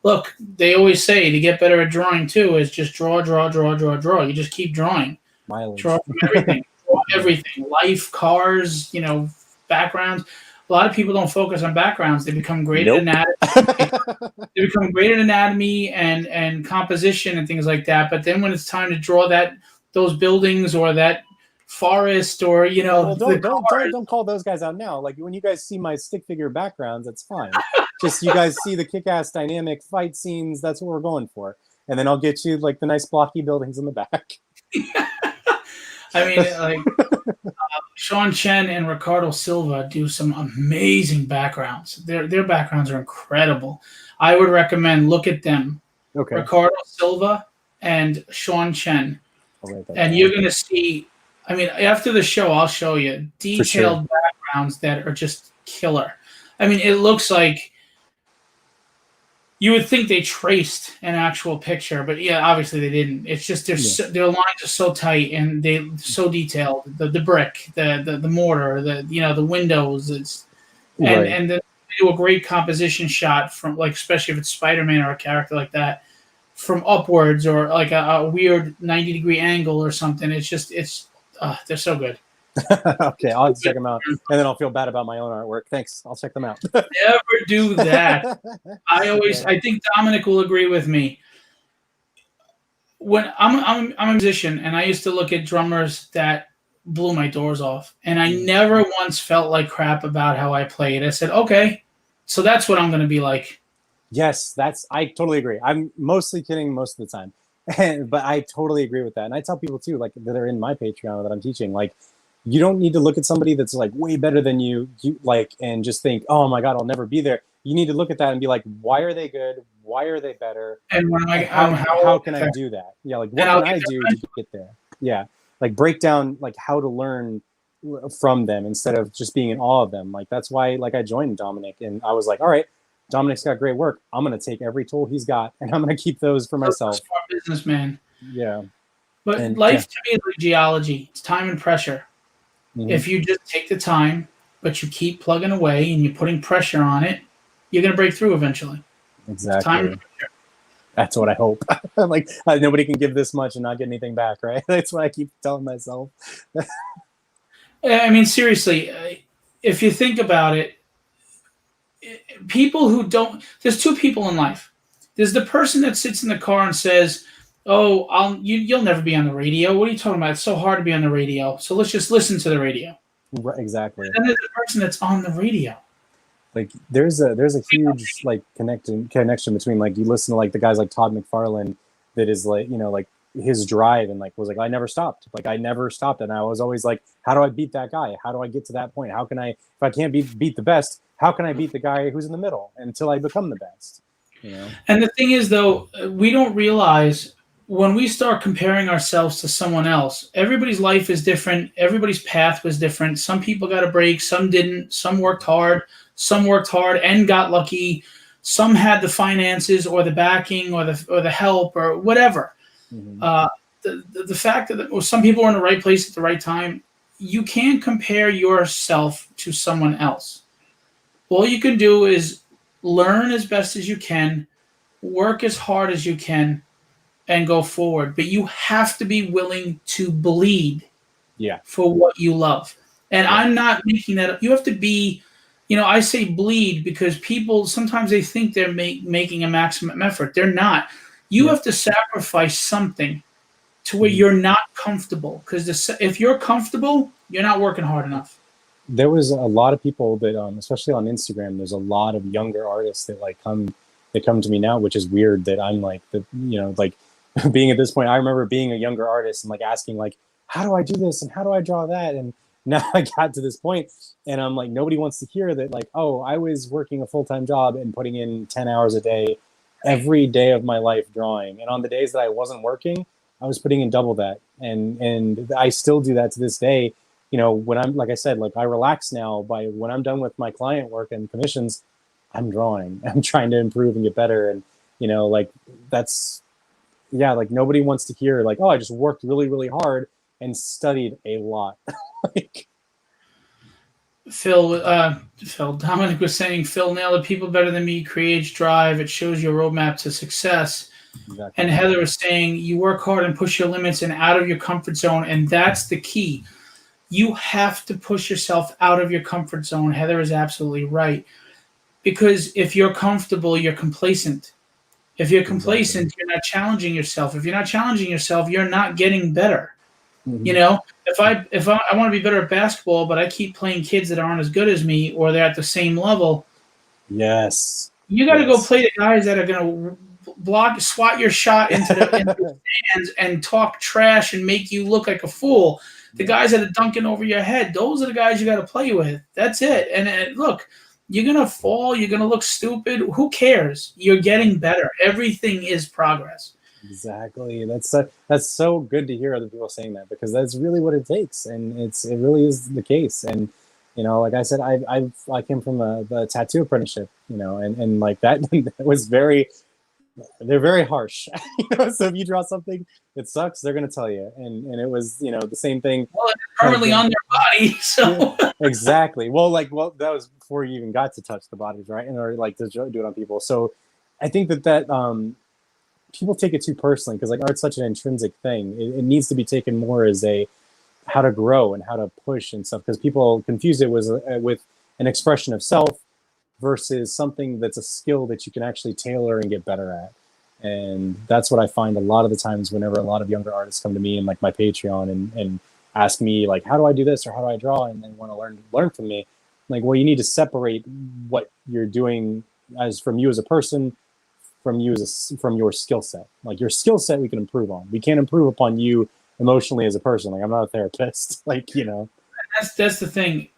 look, they always say to get better at drawing too is just draw. You just keep drawing.
Mileage.
Draw from everything. Draw everything. Life, cars, you know, backgrounds. A lot of people don't focus on backgrounds. They become great at anatomy. They become great at anatomy and composition and things like that. But then when it's time to draw those buildings or that forest, or you know,
well, don't call those guys out now. Like when you guys see my stick figure backgrounds, that's fine. Just you guys see the kick-ass dynamic fight scenes. That's what we're going for. And then I'll get you like the nice blocky buildings in the back.
I mean, like Sean Chen and Ricardo Silva do some amazing backgrounds. Their backgrounds are incredible. I would recommend look at them.
Okay.
Ricardo Silva and Sean Chen. And you're going to see, I mean, after the show, I'll show you detailed backgrounds that are just killer. I mean, it looks like you would think they traced an actual picture, but yeah, obviously they didn't. It's just their lines are so tight and they're so detailed. The brick, the mortar, the windows. And they do a great composition shot from, like, especially if it's Spider-Man or a character like that, from upwards, or like a weird 90-degree angle or something. They're so good.
Okay, I'll check them out, and then I'll feel bad about my own artwork. Thanks, I'll check them out.
Never do that. I think Dominic will agree with me. When I'm a musician, and I used to look at drummers that blew my doors off, and I never once felt like crap about how I played. I said, okay, so that's what I'm going to be like.
Yes, I totally agree. I'm mostly kidding most of the time, but I totally agree with that. And I tell people too, like that are in my Patreon that I'm teaching, like, you don't need to look at somebody that's like way better than you like, and just think, oh my God, I'll never be there. You need to look at that and be like, why are they good? Why are they better?
And
how can I do that? Yeah, like what can I do to get there? Yeah, like break down like how to learn from them instead of just being in awe of them. Like that's why like I joined Dominic, and I was like, all right, Dominic's got great work. I'm gonna take every tool he's got, and I'm gonna keep those for myself.
Smart businessman.
Yeah,
but life to me is like geology. It's time and pressure. Mm-hmm. If you just take the time, but you keep plugging away and you're putting pressure on it, you're going to break through eventually.
Exactly. Time and pressure. That's what I hope. Like nobody can give this much and not get anything back, right? That's what I keep telling myself.
I mean, seriously, if you think about it, people who don't, there's two people in life. There's the person that sits in the car and says, oh, you'll never be on the radio. What are you talking about? It's so hard to be on the radio. So let's just listen to the radio.
Right, exactly.
And then there's the person that's on the radio.
Like there's a huge like connection between like you listen to like the guys like Todd McFarlane that is like, you know, like his drive and like was like I never stopped. Like I never stopped, and I was always like, how do I beat that guy? How do I get to that point? How can I, if I can't beat the best, how can I beat the guy who's in the middle until I become the best? You know? And
the thing is though, we don't realize when we start comparing ourselves to someone else, everybody's life is different. Everybody's path was different. Some people got a break, some didn't. Some worked hard and got lucky. Some had the finances or the backing or the help or whatever. Mm-hmm. The fact that some people are in the right place at the right time, you can't compare yourself to someone else. All you can do is learn as best as you can, work as hard as you can, and go forward. But you have to be willing to bleed for what you love. And I'm not making that up. You have to be, you know, I say bleed because people, sometimes they think they're making a maximum effort. They're not. You have to sacrifice something to where you're not comfortable. Because if you're comfortable, you're not working hard enough.
There was a lot of people that, especially on Instagram, there's a lot of younger artists that like come to me now, which is weird that I'm like, like being at this point, I remember being a younger artist and like asking like, how do I do this? And how do I draw that? And now I got to this point, and I'm like, nobody wants to hear that, like, oh, I was working a full-time job and putting in 10 hours a day every day of my life drawing. And on the days that I wasn't working, I was putting in double that. And I still do that to this day. You know, when I'm, like I said, like I relax now by when I'm done with my client work and commissions, I'm drawing. I'm trying to improve and get better. And, you know, like that's, yeah, like nobody wants to hear like, oh, I just worked really, really hard and studied a lot. Like,
Phil, Dominic was saying, Phil nailed it. People better than me creates drive. It shows your roadmap to success.
exactly.
And Heather was saying, you work hard and push your limits and out of your comfort zone. And that's the key. You have to push yourself out of your comfort zone. Heather is absolutely right. Because if you're comfortable, you're complacent. If you're complacent, you're not challenging yourself. If you're not challenging yourself, you're not getting better. You know, if I want to be better at basketball, but I keep playing kids that aren't as good as me or they're at the same level,
Yes.
you got to go play the guys that are going to swat your shot into the stands and talk trash and make you look like a fool. The guys that are dunking over your head, those are the guys you got to play with. That's it. And look, you're going to fall. You're going to look stupid. Who cares? You're getting better. Everything is progress.
Exactly. That's so good to hear other people saying that, because that's really what it takes, and it really is the case. And you know, like I said, I came from the tattoo apprenticeship, you know, and like that, that was they're very harsh. You know, so if you draw something that sucks, they're gonna tell you. And it was, you know, the same thing.
Well, it's permanently on their body, so
yeah, exactly. Well, that was before you even got to touch the bodies, right? And or like to do it on people. So I think that people take it too personally, because like art's such an intrinsic thing. It needs to be taken more as a how to grow and how to push and stuff, because people confuse it with an expression of self versus something that's a skill that you can actually tailor and get better at. And that's what I find a lot of the times whenever a lot of younger artists come to me and like my Patreon and ask me like, how do I do this or how do I draw, and they want to learn from me. Like, well, you need to separate what you're doing as from you as a person, from your skill set. Like your skill set we can improve on. We can't improve upon you emotionally as a person. Like I'm not a therapist. Like, you know.
That's the thing.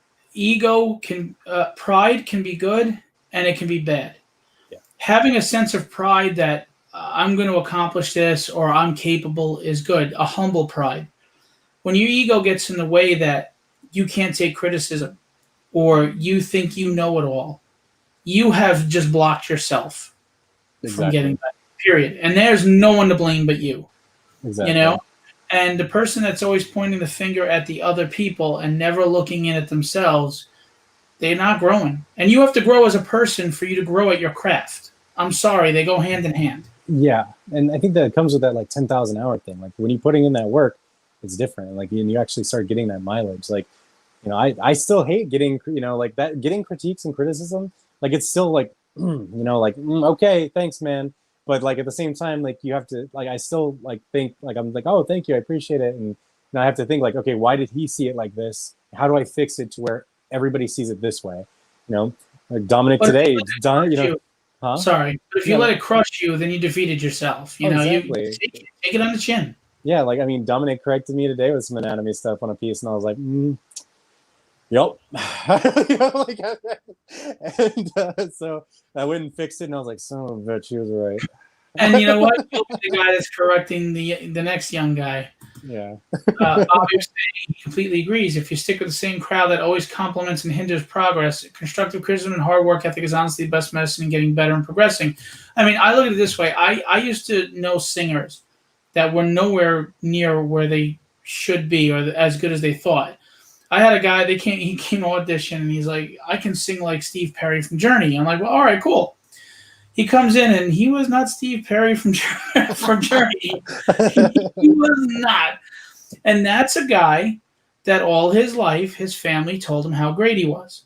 Pride can be good and it can be bad.
Yeah.
Having a sense of pride that I'm going to accomplish this or I'm capable is good. A humble pride. When your ego gets in the way that you can't take criticism or you think you know it all, you have just blocked yourself from getting better, period. And there's no one to blame but you.
Exactly.
You know? And the person that's always pointing the finger at the other people and never looking in at themselves, they're not growing. And you have to grow as a person for you to grow at your craft. I'm sorry, they go hand in hand.
Yeah, and I think that comes with that like 10,000 hour thing. Like when you're putting in that work, it's different. Like you actually start getting that mileage. Like, you know, I still hate getting, you know, like that, getting critiques and criticism. Like it's still like, you know, like, okay, thanks, man. But like at the same time, like you have to, like, I still like think like, I'm like, oh, thank you, I appreciate it. And I have to think like, okay, why did he see it like this? How do I fix it to where everybody sees it this way? You know, like Dominic today, you know, huh?
Sorry, but if you let it crush you, then you defeated yourself. You know,
exactly.
You take it on the chin.
Yeah, like I mean, Dominic corrected me today with some anatomy stuff on a piece, and I was like, yep. You know, like, and so I went and fixed it, and I was like, son of a bitch, she was right.
And you know what? You'll be the guy that's correcting the next young guy.
Yeah.
Obviously, he completely agrees. If you stick with the same crowd that always compliments and hinders progress, constructive criticism and hard work ethic is honestly the best medicine in getting better and progressing. I mean, I look at it this way. I used to know singers that were nowhere near where they should be or as good as they thought. I had a guy, he came to audition, and he's like, I can sing like Steve Perry from Journey. I'm like, well, all right, cool. He comes in, and he was not Steve Perry from Journey. He was not. And that's a guy that all his life, his family told him how great he was.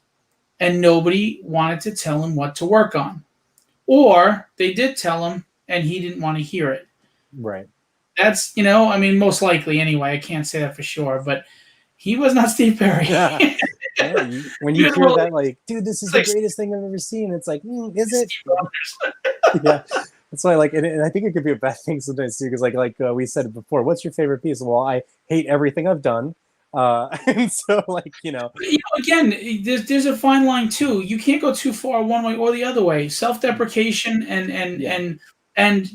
And nobody wanted to tell him what to work on. Or they did tell him, and he didn't want to hear it.
Right.
That's, you know, I mean, most likely anyway. I can't say that for sure. But he was not Steve Perry.
Yeah. When you hear that, like, dude, this is the greatest thing I've ever seen. It's like, is it? Yeah. That's why, like, and I think it could be a bad thing sometimes too, because like we said before, what's your favorite piece? Well, I hate everything I've done. And so like, you know,
But, again, there's a fine line too. You can't go too far one way or the other way. Self-deprecation
yeah.
and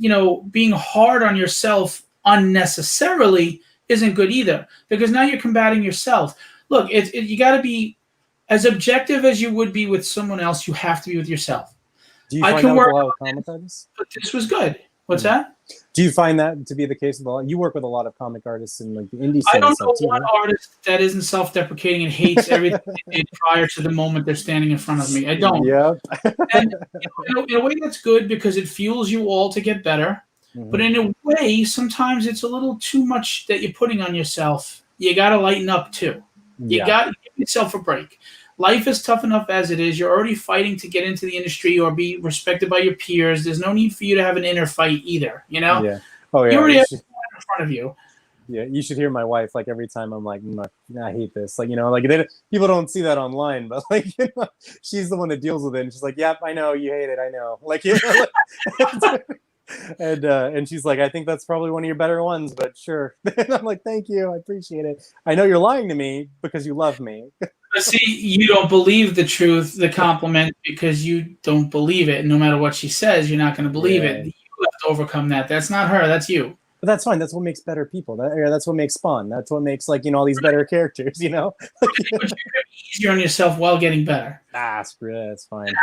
being hard on yourself unnecessarily isn't good either, because now you're combating yourself. Look, you got to be as objective as you would be with someone else. You have to be with yourself.
Do you
I
find
can
that with a
work
lot
on
of comic artists?
but this was good. What's
Mhm.
that?
Do you find that to be the case with a lot? You work with a lot of comic artists in like the indie
I
scene and
don't
stuff
know
too,
one artist that isn't self-deprecating and hates everything they did prior to the moment they're standing in front of me. I don't.
right?
And
Yep.
in a way, that's good because it fuels you all to get better. But
Mhm.
in a way, sometimes it's a little too much that you're putting on yourself. You got to lighten up too. You
Yeah.
got to give yourself a break. Life is tough enough as it is. You're already fighting to get into the industry or be respected by your peers. There's no need for you to have an inner fight either.
Yeah. Oh
You
yeah.
already have someone in front of you.
Yeah, you should hear my wife. Like every time I'm like, I hate this. Like, you know, like people don't see that online, but like, you know, she's the one that deals with it. And she's like, "Yep, I know you hate it. I know." Like, you know, and she's like, "I think that's probably one of your better ones, but sure." And I'm like, "Thank you, I appreciate it. I know you're lying to me because you love me."
But see, you don't believe the truth, the compliment, because you don't believe it. And no matter what she says, you're not going to believe it.
Yeah,
You have to overcome that. That's not her. That's you.
but that's fine. That's what makes better people. That's what makes Spawn. That's what makes like, you know, all these better characters. You know, like,
But you could be easier on yourself while getting better.
screw that. It's fine.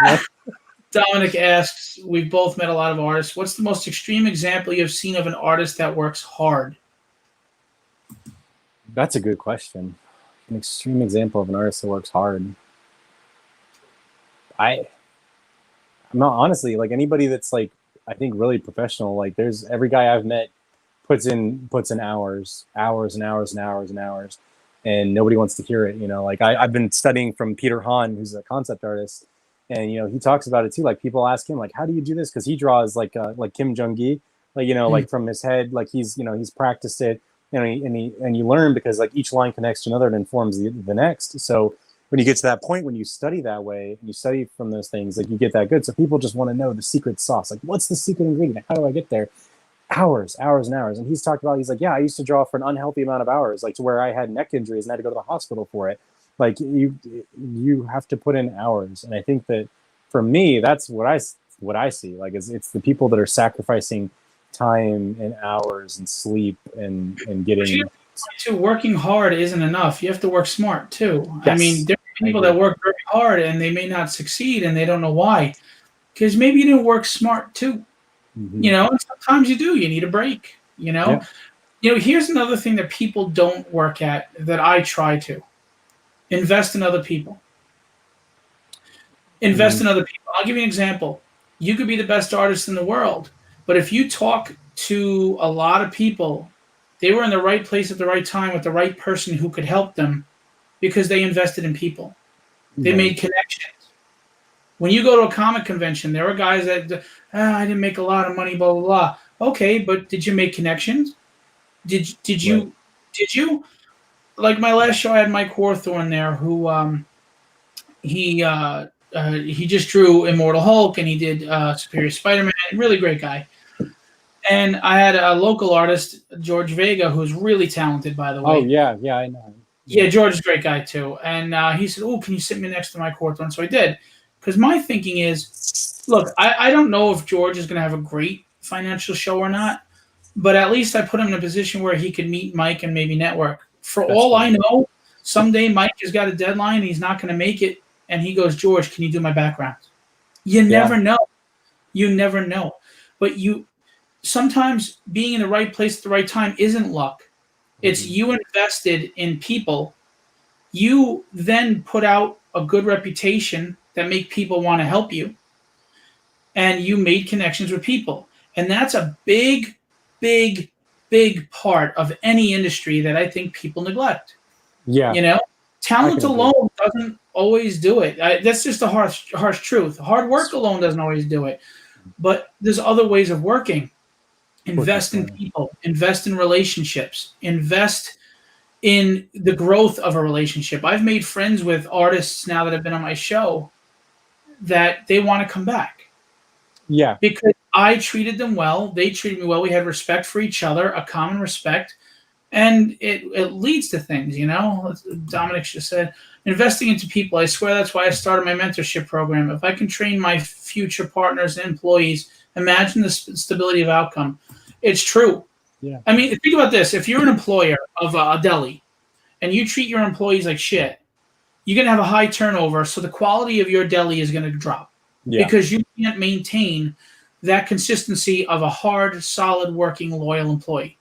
Dominic asks, we've both met a lot of artists. What's the most extreme example you've seen of an artist that works hard?
That's a good question. An extreme example of an artist that works hard. I'm not, honestly, like anybody that's like, I think really professional. Like there's every guy I've met puts in hours and hours and hours and hours, and nobody wants to hear it. You know, like I've been studying from Peter Hahn, who's a concept artist, and you know he talks about it too. Like people ask him like, how do you do this? Because he draws like Kim Jong Gi, like, you know, like from his head, like he's, you know, he's practiced it, you know, and you learn because like each line connects to another and informs the next. So when you get to that point, when you study that way and you study from those things, like you get that good. So people just want to know the secret sauce. Like, what's the secret ingredient? How do I get there? Hours and hours. And he's talked about, he's like, yeah, I used to draw for an unhealthy amount of hours, like to where I had neck injuries and had to go to the hospital for it. Like you have to put in hours. And I think that for me, that's what I see. Like it's the people that are sacrificing time and hours and sleep and getting
Working hard isn't enough. You have to work smart too. I mean,
yes.
there are people that work very hard and they may not succeed and they don't know why. Because maybe you didn't work smart too.
Mm-hmm.
And sometimes you do. You need a break.
Yeah.
Here's another thing that people don't work at that I try to invest in other people. Invest in other people. I'll give you an example. You could be the best artist in the world, but if you talk to a lot of people, they were in the right place at the right time with the right person who could help them because they invested in people. They made connections. When you go to a comic convention, there are guys that, I didn't make a lot of money, blah, blah, blah. Okay, but did you make connections? Did you? Like my last show, I had Mike Hawthorne there, who he just drew Immortal Hulk and he did Superior Spider-Man. Really great guy. And I had a local artist, George Vega, who's really talented, by the way.
Oh yeah, I know him.
Yeah, George is a great guy too. And he said, "Oh, can you sit me next to Mike Hawthorne?" So I did, because my thinking is, look, I don't know if George is going to have a great financial show or not, but at least I put him in a position where he could meet Mike and maybe network. For all I know, someday Mike has got a deadline and he's not going to make it, and he goes, "George, can you do my background?" You never know. You never know. But sometimes being in the right place at the right time isn't luck. It's you invested in people. You then put out a good reputation that make people want to help you, and you made connections with people. And that's a big, big, big part of any industry that I think people neglect.
Yeah.
Talent alone doesn't always do it. That's just the harsh truth. Hard work alone doesn't always do it. But there's other ways of working. Invest in people. Invest in relationships. Invest in the growth of a relationship. I've made friends with artists now that have been on my show that they want to come back.
Yeah.
Because I treated them well. They treated me well. We had respect for each other, a common respect. And it leads to things, Dominic just said, investing into people. I swear that's why I started my mentorship program. If I can train my future partners and employees, imagine the stability of outcome. It's true.
Yeah.
I mean, think about this. If you're an employer of a deli and you treat your employees like shit, you're going to have a high turnover, so the quality of your deli is going to drop because you can't maintain that consistency of a hard, solid, working, loyal employee.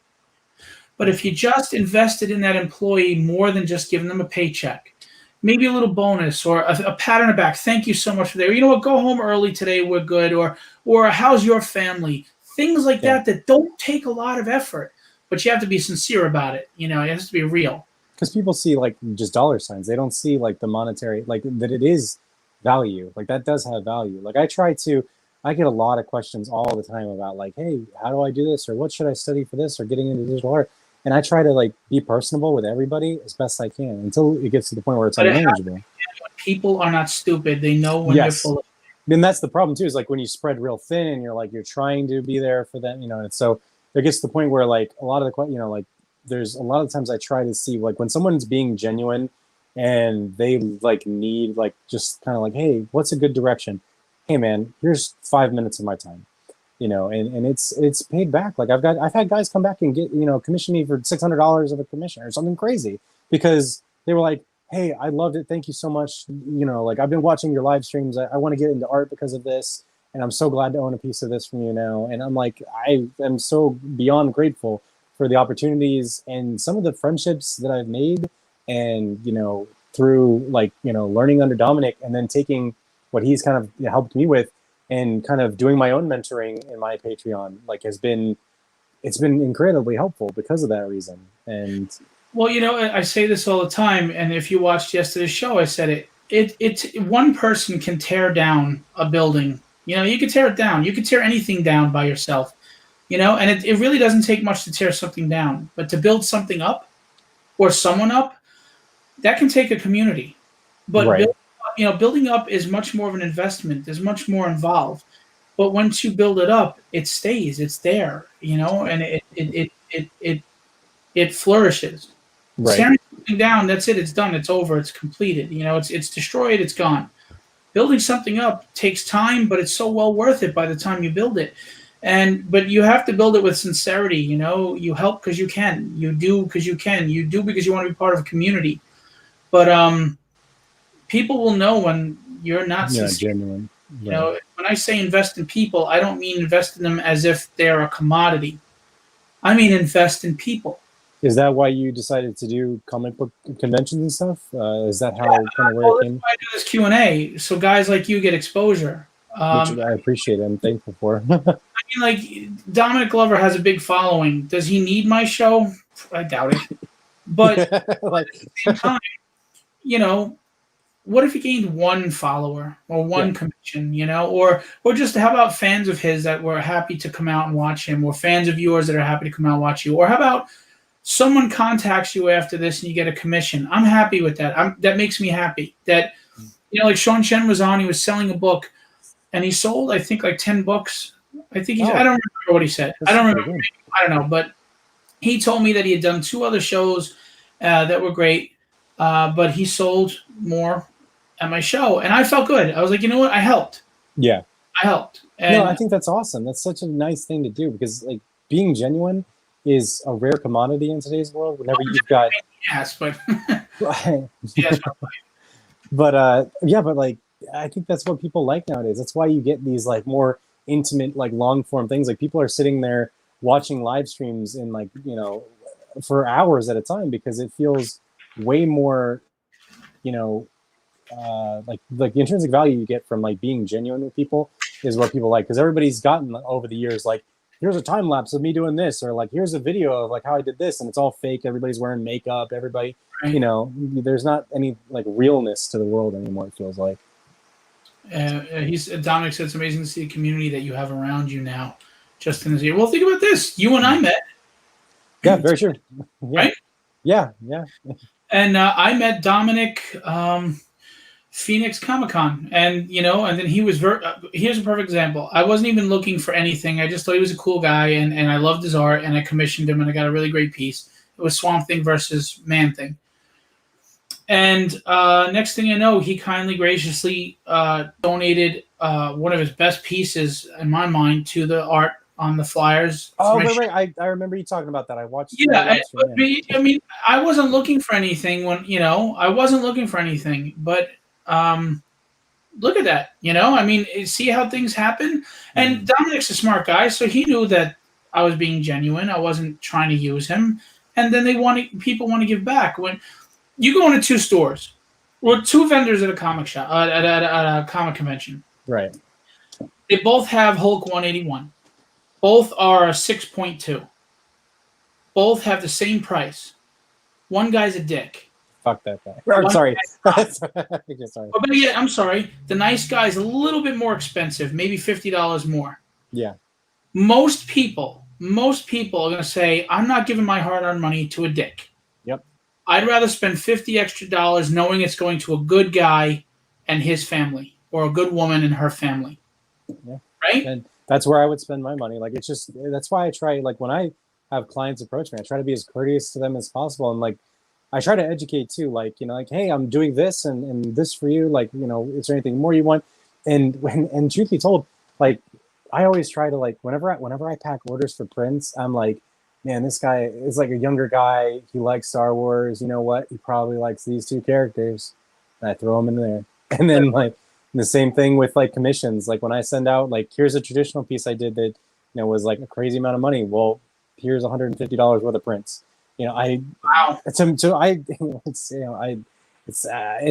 But if you just invested in that employee more than just giving them a paycheck, maybe a little bonus or a pat on the back, thank you so much for that. You know what, go home early today, we're good, or how's your family? Things like that don't take a lot of effort, but you have to be sincere about it. It has to be real.
Because people see like just dollar signs. They don't see like the monetary, like that it is value. Like that does have value. Like I get a lot of questions all the time about like, hey, how do I do this? Or what should I study for this? Or getting into digital art. And I try to like be personable with everybody as best I can until it gets to the point where it's unmanageable.
People are not stupid. They know when they're full of.
Then that's the problem too, is like when you spread real thin and you're trying to be there for them, and so it gets to the point where like a lot of the, like there's a lot of times I try to see like when someone's being genuine and they like need like just kind of like, hey, what's a good direction? Hey man, here's 5 minutes of my time. And it's paid back. Like I've had guys come back and get, commission me for $600 of a commission or something crazy because they were like, hey, I loved it. Thank you so much. Like I've been watching your live streams. I want to get into art because of this. And I'm so glad to own a piece of this from you now. And I'm like, I am so beyond grateful for the opportunities and some of the friendships that I've made. And, through like, learning under Dominic and then taking what he's kind of helped me with and kind of doing my own mentoring in my Patreon, like it's been incredibly helpful because of that reason. And
well, I say this all the time, and if you watched yesterday's show, I said it's one person can tear down a building. You can tear it down. You can tear anything down by yourself, and it really doesn't take much to tear something down. But to build something up or someone up, that can take a community. But
right.
Building up is much more of an investment. There's much more involved. But once you build it up, it stays. It's there, and it flourishes.
Right.
Tearing something down, that's it. It's done. It's over. It's completed. It's destroyed. It's gone. Building something up takes time, but it's so well worth it by the time you build it. But you have to build it with sincerity. You help because you can. You do because you can. You do because you want to be part of a community. But people will know when you're not sincere.
Genuine. Right.
When I say invest in people, I don't mean invest in them as if they're a commodity. I mean invest in people.
Is that why you decided to do comic book conventions and stuff? Is that how kind of where it came?
That's why I do this Q&A, so guys like you get exposure.
Which I appreciate it. I'm thankful for.
I mean, like Dominic Glover has a big following. Does he need my show? I doubt it. But at the same time, what if he gained one follower or one commission, or just how about fans of his that were happy to come out and watch him, or fans of yours that are happy to come out and watch you, or how about someone contacts you after this and you get a commission? I'm happy with that. That makes me happy. That like Sean Chen was on, he was selling a book, and he sold I think like 10 books. I think I don't remember what he said. I don't remember. I don't know, but he told me that he had done 2 other shows that were great, but he sold more at my show, and I felt good. I was like, you know what? I helped.
Yeah,
I helped. And
no, I think that's awesome. That's such a nice thing to do because like being genuine is a rare commodity in today's world. Whenever you've got
yes, but
yes, but but like I think that's what people like nowadays. That's why you get these like more intimate, like long form things. Like people are sitting there watching live streams in like for hours at a time because it feels way more, like the intrinsic value you get from like being genuine with people is what people like, because everybody's gotten over the years like, here's a time lapse of me doing this, or like here's a video of like how I did this, and it's all fake. Everybody's wearing makeup. Everybody, there's not any like realness to the world anymore. It feels like.
Dominic said it's amazing to see a community that you have around you now. Just in this year. Well, think about this. You and I met.
Yeah, very true. Yeah.
Right?
Yeah.
And I met Dominic Phoenix Comic-Con, and and then he was here's a perfect example. I wasn't even looking for anything. I just thought he was a cool guy, and I loved his art, and I commissioned him, and I got a really great piece. It was Swamp Thing versus Man Thing. And next thing you know, he kindly, graciously donated one of his best pieces, in my mind, to the art on the flyers.
Oh, right. I remember you talking about that. I watched.
Yeah, I mean, I wasn't looking for anything I wasn't looking for anything, but look at that, I mean, see how things happen. And Dominic's a smart guy, so he knew that I was being genuine. I wasn't trying to use him. And then people want to give back. When you go into two stores, or two vendors at a comic shop, at a comic convention,
right?
They both have Hulk 181. Both are 6.2. Both have the same price. One guy's a dick.
Fuck that guy. I'm sorry.
Sorry. But yeah, I'm sorry. The nice guy's a little bit more expensive, maybe $50 more.
Yeah.
Most people are going to say, I'm not giving my hard-earned money to a dick.
Yep.
I'd rather spend $50 extra knowing it's going to a good guy and his family, or a good woman and her family.
Yeah.
Right?
And that's where I would spend my money. Like, it's just, that's why I try, like, when I have clients approach me, I try to be as courteous to them as possible. And, like, I try to educate too, like, like, hey, I'm doing this and this for you. Like, is there anything more you want? And truth be told, like, I always try to, like, whenever I pack orders for prints, I'm like, man, this guy is like a younger guy. He likes Star Wars. You know what? He probably likes these two characters. And I throw them in there. And then, like, the same thing with, like, commissions. Like, when I send out, like, here's a traditional piece I did that, was like a crazy amount of money. Well, here's $150 worth of prints.
Wow.
It's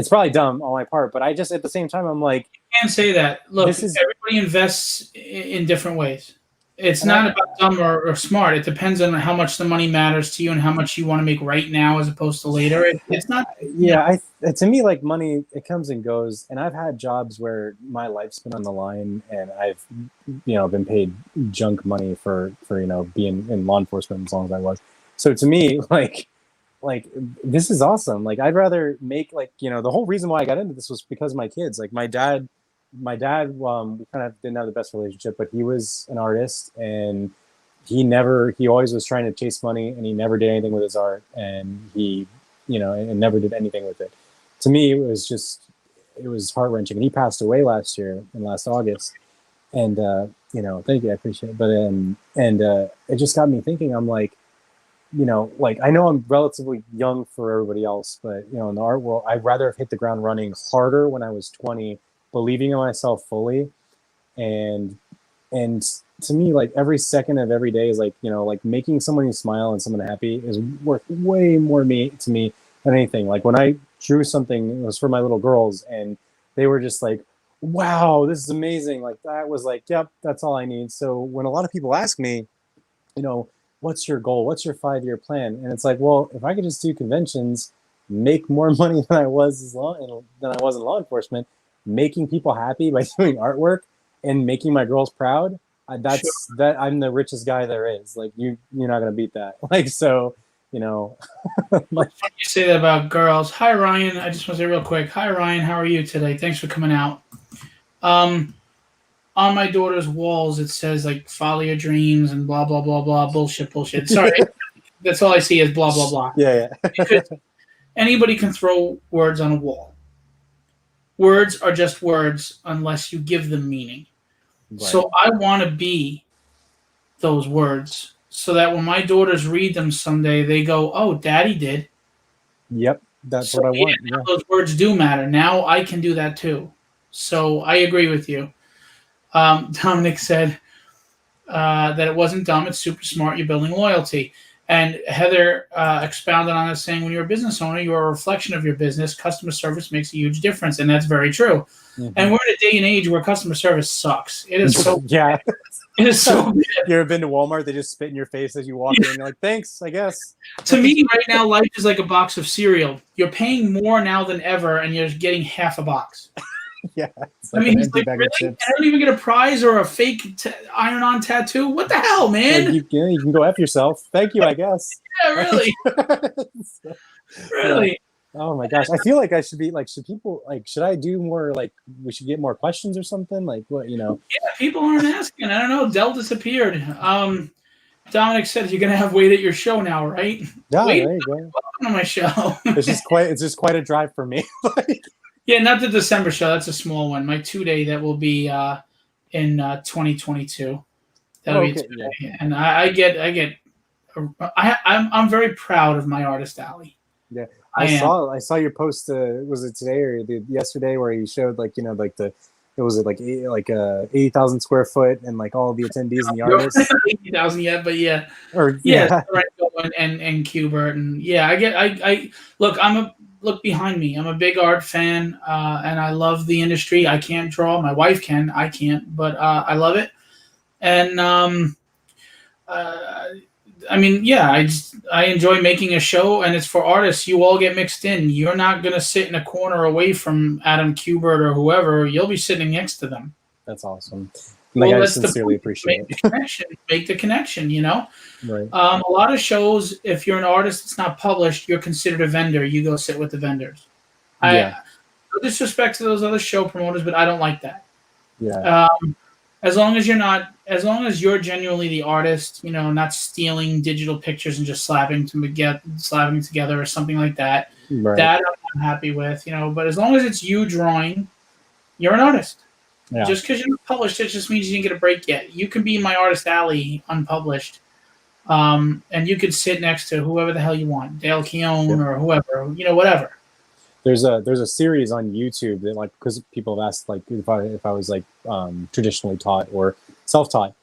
probably dumb on my part, but I just, at the same time, I'm like,
you can't say that. Look, everybody invests in different ways. It's not about dumb or smart. It depends on how much the money matters to you and how much you want to make right now as opposed to later. It's not.
Yeah, to me, like, money, it comes and goes, and I've had jobs where my life's been on the line, and I've, been paid junk money for being in law enforcement as long as I was. So to me, like this is awesome. Like, I'd rather make, like, the whole reason why I got into this was because of my kids. Like, my dad, we kind of didn't have the best relationship, but he was an artist, and he always was trying to chase money, and he never did anything with his art, and he, and never did anything with it. To me, it was heart-wrenching. And he passed away last August. And, thank you, I appreciate it. But, it just got me thinking. I'm like, like, I know I'm relatively young for everybody else, but, in the art world, I'd rather have hit the ground running harder when I was 20, believing in myself fully. And to me, like, every second of every day is like, like, making someone smile and someone happy is worth way more to me than anything. Like, when I drew something, it was for my little girls, and they were just like, wow, this is amazing. Like, that was like, yep, that's all I need. So when a lot of people ask me, what's your goal? What's your 5-year plan? And it's like, well, if I could just do conventions, make more money than I was in law enforcement, making people happy by doing artwork and making my girls proud, that I'm the richest guy there is. Like, you're not gonna beat that. Like, so,
Like, you say that about girls. Hi, Ryan. I just want to say real quick. Hi, Ryan. How are you today? Thanks for coming out. On my daughter's walls, it says, like, follow your dreams and blah, blah, blah, blah, bullshit. Sorry. That's all I see is blah, blah, blah.
Yeah.
Because anybody can throw words on a wall. Words are just words unless you give them meaning. Right. So I want to be those words so that when my daughters read them someday, they go, oh, Daddy did.
Yep, that's what I want. Yeah.
Those words do matter. Now I can do that too. So I agree with you. Dominic said that it wasn't dumb. It's super smart. You're building loyalty. And Heather expounded on it, saying, when you're a business owner, you're a reflection of your business. Customer service makes a huge difference, and that's very true. Mm-hmm. And we're in a day and age where customer service sucks. It is so
yeah.
It is so bad.
You ever been to Walmart? They just spit in your face as you walk in. You're like, thanks, I guess.
To me, right now, life is like a box of cereal. You're paying more now than ever, and you're getting half a box.
Yeah.
I mean, he's like, really? I don't even get a prize or a fake iron-on tattoo? What the hell, man?
You can go F yourself. Thank you, I guess.
Yeah, really. Really.
Oh, my gosh. I feel like I should be, like, should I do more, like, we should get more questions or something? Like, what,
Yeah, people aren't asking. I don't know. Dell disappeared. Dominic said you're gonna have Wade at your show now, right?
Yeah,
Wade,
there you go.
welcome to my show.
It's just quite a drive for me.
Yeah, not the December show. That's a small one. My 2-day that will be in 2022. That'll be a
Okay,
2-day,
yeah.
and I'm very proud of my artist alley.
Yeah,
I am.
I saw your post. Was it today or yesterday where you showed like like it was like 80,000 square foot and like all the attendees and the artists
80,000 yet, but yeah,
or
yeah,
yeah
Lorenzo and Kubert, and yeah, I look. Look behind me. I'm a big art fan, and I love the industry. I can't draw. My wife can. I can't, but I love it. And uh, I mean, yeah, I enjoy making a show, and it's for artists. You all get mixed in. You're not gonna sit in a corner away from Adam Kubert or whoever. You'll be sitting next to them.
that's awesome. Like I sincerely appreciate
it. Make the connection. You know,
right.
a lot of shows, if you're an artist that's not published, you're considered a vendor. You go sit with the vendors.
Yeah.
No disrespect to those other show promoters, but I don't like that.
Yeah.
As long as you're genuinely the artist, not stealing digital pictures and just slapping together or something like that.
Right.
That I'm happy with, But as long as it's you drawing, you're an artist.
Yeah.
Just because you're not published, it just means you didn't get a break yet. You can be in my artist alley unpublished, and you could sit next to whoever the hell you want, Dale Keown or whoever, whatever.
There's a series on YouTube that because people have asked if I was traditionally taught or self-taught.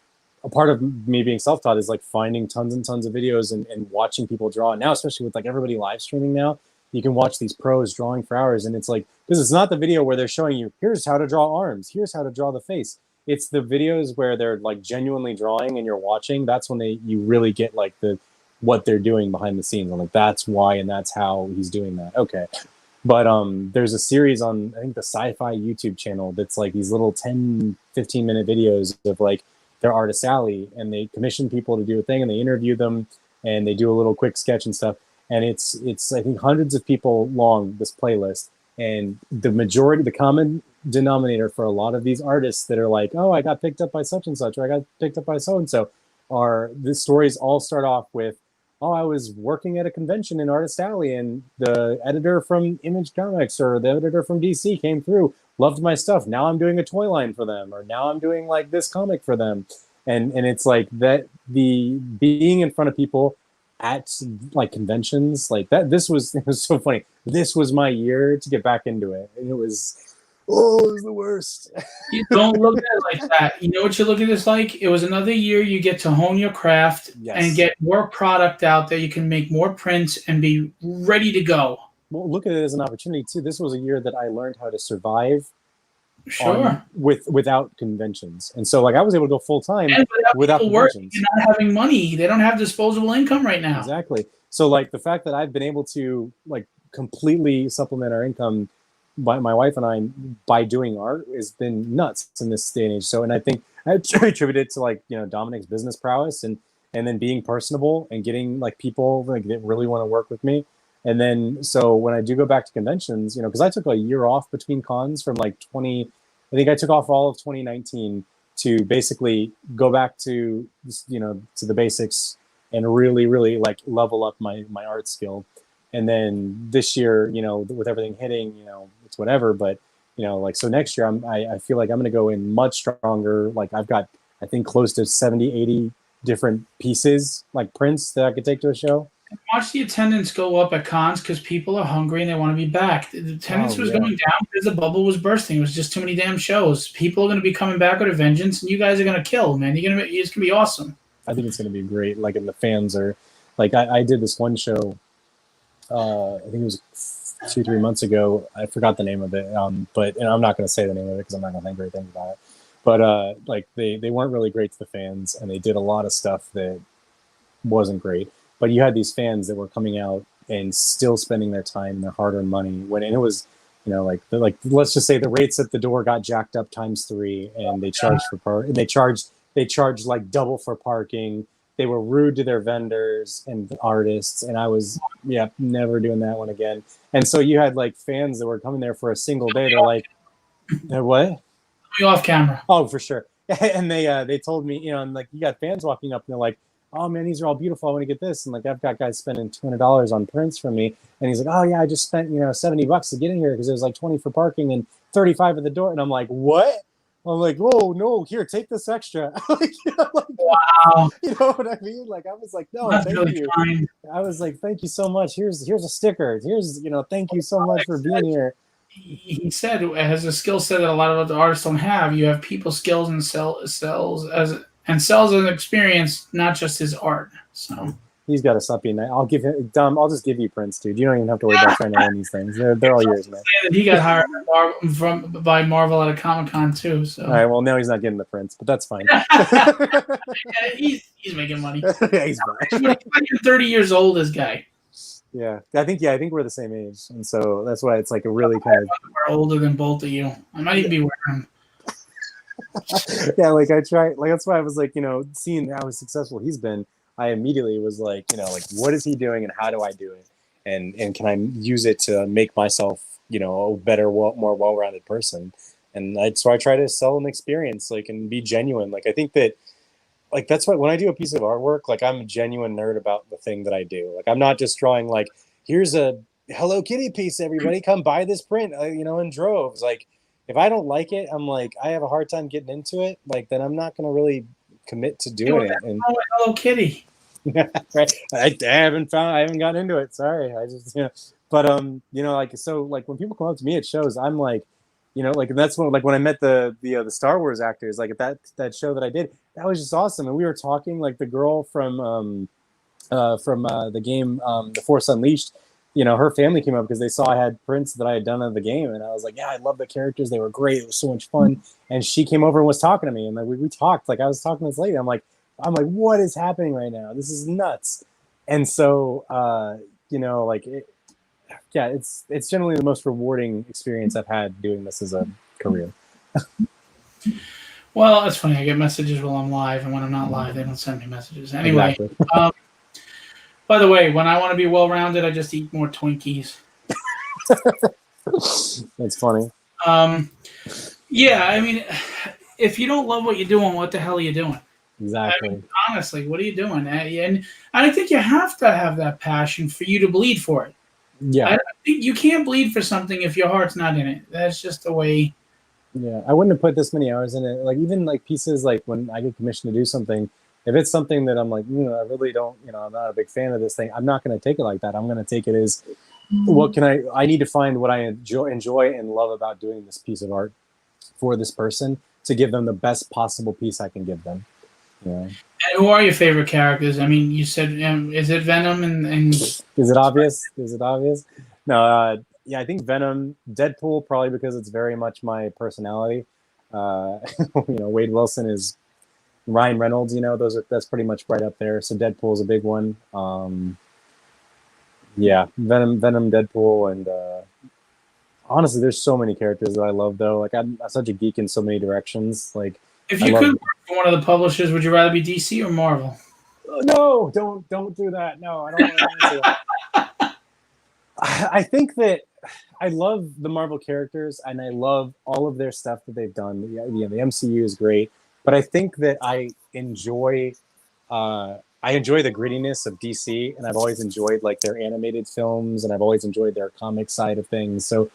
A part of me being self-taught is finding tons and tons of videos and watching people draw. Now, especially with everybody live streaming now, you can watch these pros drawing for hours, and it's because it's not the video where they're showing you here's how to draw arms, here's how to draw the face. It's the videos where they're genuinely drawing and you're watching. That's when you really get what they're doing behind the scenes. I'm that's why and that's how he's doing that. Okay. But there's a series on, I think, the Sci-Fi YouTube channel that's these little 10, 15-minute videos of their artist alley, and they commission people to do a thing and they interview them and they do a little quick sketch and stuff. And it's I think hundreds of people long, this playlist. And the common denominator for a lot of these artists that are oh, I got picked up by such and such, or I got picked up by so-and-so, are the stories all start off with, oh, I was working at a convention in Artist Alley and the editor from Image Comics or the editor from DC came through, loved my stuff. Now I'm doing a toy line for them, or now I'm doing this comic for them. And it's that the being in front of people at conventions that it was so funny. This was my year to get back into it. And it was the worst.
You don't look at it like that. You know what you look at this like? It was another year you get to hone your craft and get more product out there. You can make more prints and be ready to go.
Well, look at it as an opportunity too. This was a year that I learned how to survive without conventions. And so I was able to go full time without conventions.
You're not having money. They don't have disposable income right now.
Exactly. So the fact that I've been able to completely supplement our income by my wife and I by doing art has been nuts in this day and age. So, and I think I attribute it to Dominic's business prowess and then being personable and getting people that really want to work with me. And then, so when I do go back to conventions, because I took a year off between cons from I think I took off all of 2019 to basically go back to, to the basics and really, really level up my art skill. And then this year, with everything hitting, it's whatever. But, so next year, I feel like I'm going to go in much stronger. I've got, I think, close to 70, 80 different pieces, prints that I could take to a show.
Watch the attendance go up at cons because people are hungry and they want to be back. The attendance was going down because the bubble was bursting. It was just too many damn shows. People are going to be coming back with a vengeance, and you guys are going to kill, man. It's going to be awesome.
I think it's going to be great. And the fans are I did this one show. I think it was 2-3 months ago. I forgot the name of it. But I'm not going to say the name of it because I'm not going to think great things about it. But they weren't really great to the fans, and they did a lot of stuff that wasn't great. But you had these fans that were coming out and still spending their time and their hard-earned money and it was, let's just say the rates at the door got jacked up ×3, and they charged for park. They charged double for parking. They were rude to their vendors and artists, and I was never doing that one again. And so you had fans that were coming there for a single day. They're what?
You off camera.
Oh, for sure. And they told me, and you got fans walking up and they're oh man, these are all beautiful. I want to get this. And like, I've got guys spending $200 on prints from me. And he's like, oh yeah, I just spent, $70 to get in here because it was like 20 for parking and 35 at the door. And I'm like, what? I'm like, whoa, no, here, take this extra. Like,
Wow,
you know what I mean? Like, I was like, no,
that's
thank
really
you.
kind.
I was like, thank you so much. Here's a sticker. Here's, thank you so much for being here.
He said it has a skill set that a lot of other artists don't have. You have people skills and sells an experience, not just his art. So
He's got to stop being nice. I'll give him, Dom, I'll just give you prints, dude. You don't even have to worry about trying to own these things. They're all yours, man.
he got hired by Marvel at a Comic-Con too. So
all right, well, now he's not getting the prints, but that's fine.
he's making money.
Yeah, he's fine.
He's 30 years old, this guy.
Yeah, I think we're the same age, and so that's why it's like a really kind of
We're older than both of you. I might even be wearing them.
yeah. Like I try, like that's why I was like, seeing how successful he's been, I immediately was like, like what is he doing, and how do I do it, and can I use it to make myself, a better, more well-rounded person, and so I try to sell an experience, like, and be genuine. Like I think that. Like that's why when I do a piece of artwork, like I'm a genuine nerd about the thing that I do. Like I'm not just drawing like, here's a Hello Kitty piece, everybody come buy this print, in droves. Like if I don't like it, I'm like, I have a hard time getting into it. Like then I'm not going to really commit to doing it. And
Hello Kitty.
right. I haven't gotten into it. Sorry. I just, but, like, so like when people come up to me at shows, I'm like, like, and that's when, like when I met the Star Wars actors, like at that show that I did, that was just awesome. And we were talking, like the girl from the game, The Force Unleashed, her family came up because they saw I had prints that I had done of the game. And I was like, yeah, I love the characters. They were great. It was so much fun. And she came over and was talking to me. And like, we talked, like I was talking to this lady. I'm like, what is happening right now? This is nuts. And so, it's generally the most rewarding experience I've had doing this as a career.
Well, it's funny. I get messages while I'm live, and when I'm not live, they don't send me messages. Anyway,
Exactly.
By the way, when I want to be well-rounded, I just eat more Twinkies.
That's funny.
Yeah, I mean, if you don't love what you're doing, what the hell are you doing?
Exactly.
I mean, honestly, what are you doing? And I think you have to have that passion for you to bleed for it.
Yeah.
You can't bleed for something if your heart's not in it. That's just the way.
Yeah, I wouldn't have put this many hours in it. Like even like pieces, like when I get commissioned to do something, if it's something that I'm like, I really don't, I'm not a big fan of this thing, I'm not going to take it like that. I'm going to take it as, what can I need to find what I enjoy and love about doing this piece of art for this person to give them the best possible piece I can give them. Yeah.
And who are your favorite characters? I mean, you said, is it Venom and
Is it obvious? No, yeah, I think Venom, Deadpool, probably because it's very much my personality. Wade Wilson is Ryan Reynolds. That's pretty much right up there. So Deadpool is a big one. Yeah, Venom, Deadpool, and honestly, there's so many characters that I love. Though, like I'm such a geek in so many directions. Like,
if you could work for one of the publishers, would you rather be DC or Marvel?
No, don't do that. No, I don't want to answer that. I think that I love the Marvel characters and I love all of their stuff that they've done. The MCU is great, but I think that I enjoy the grittiness of DC, and I've always enjoyed like their animated films, and I've always enjoyed their comic side of things. So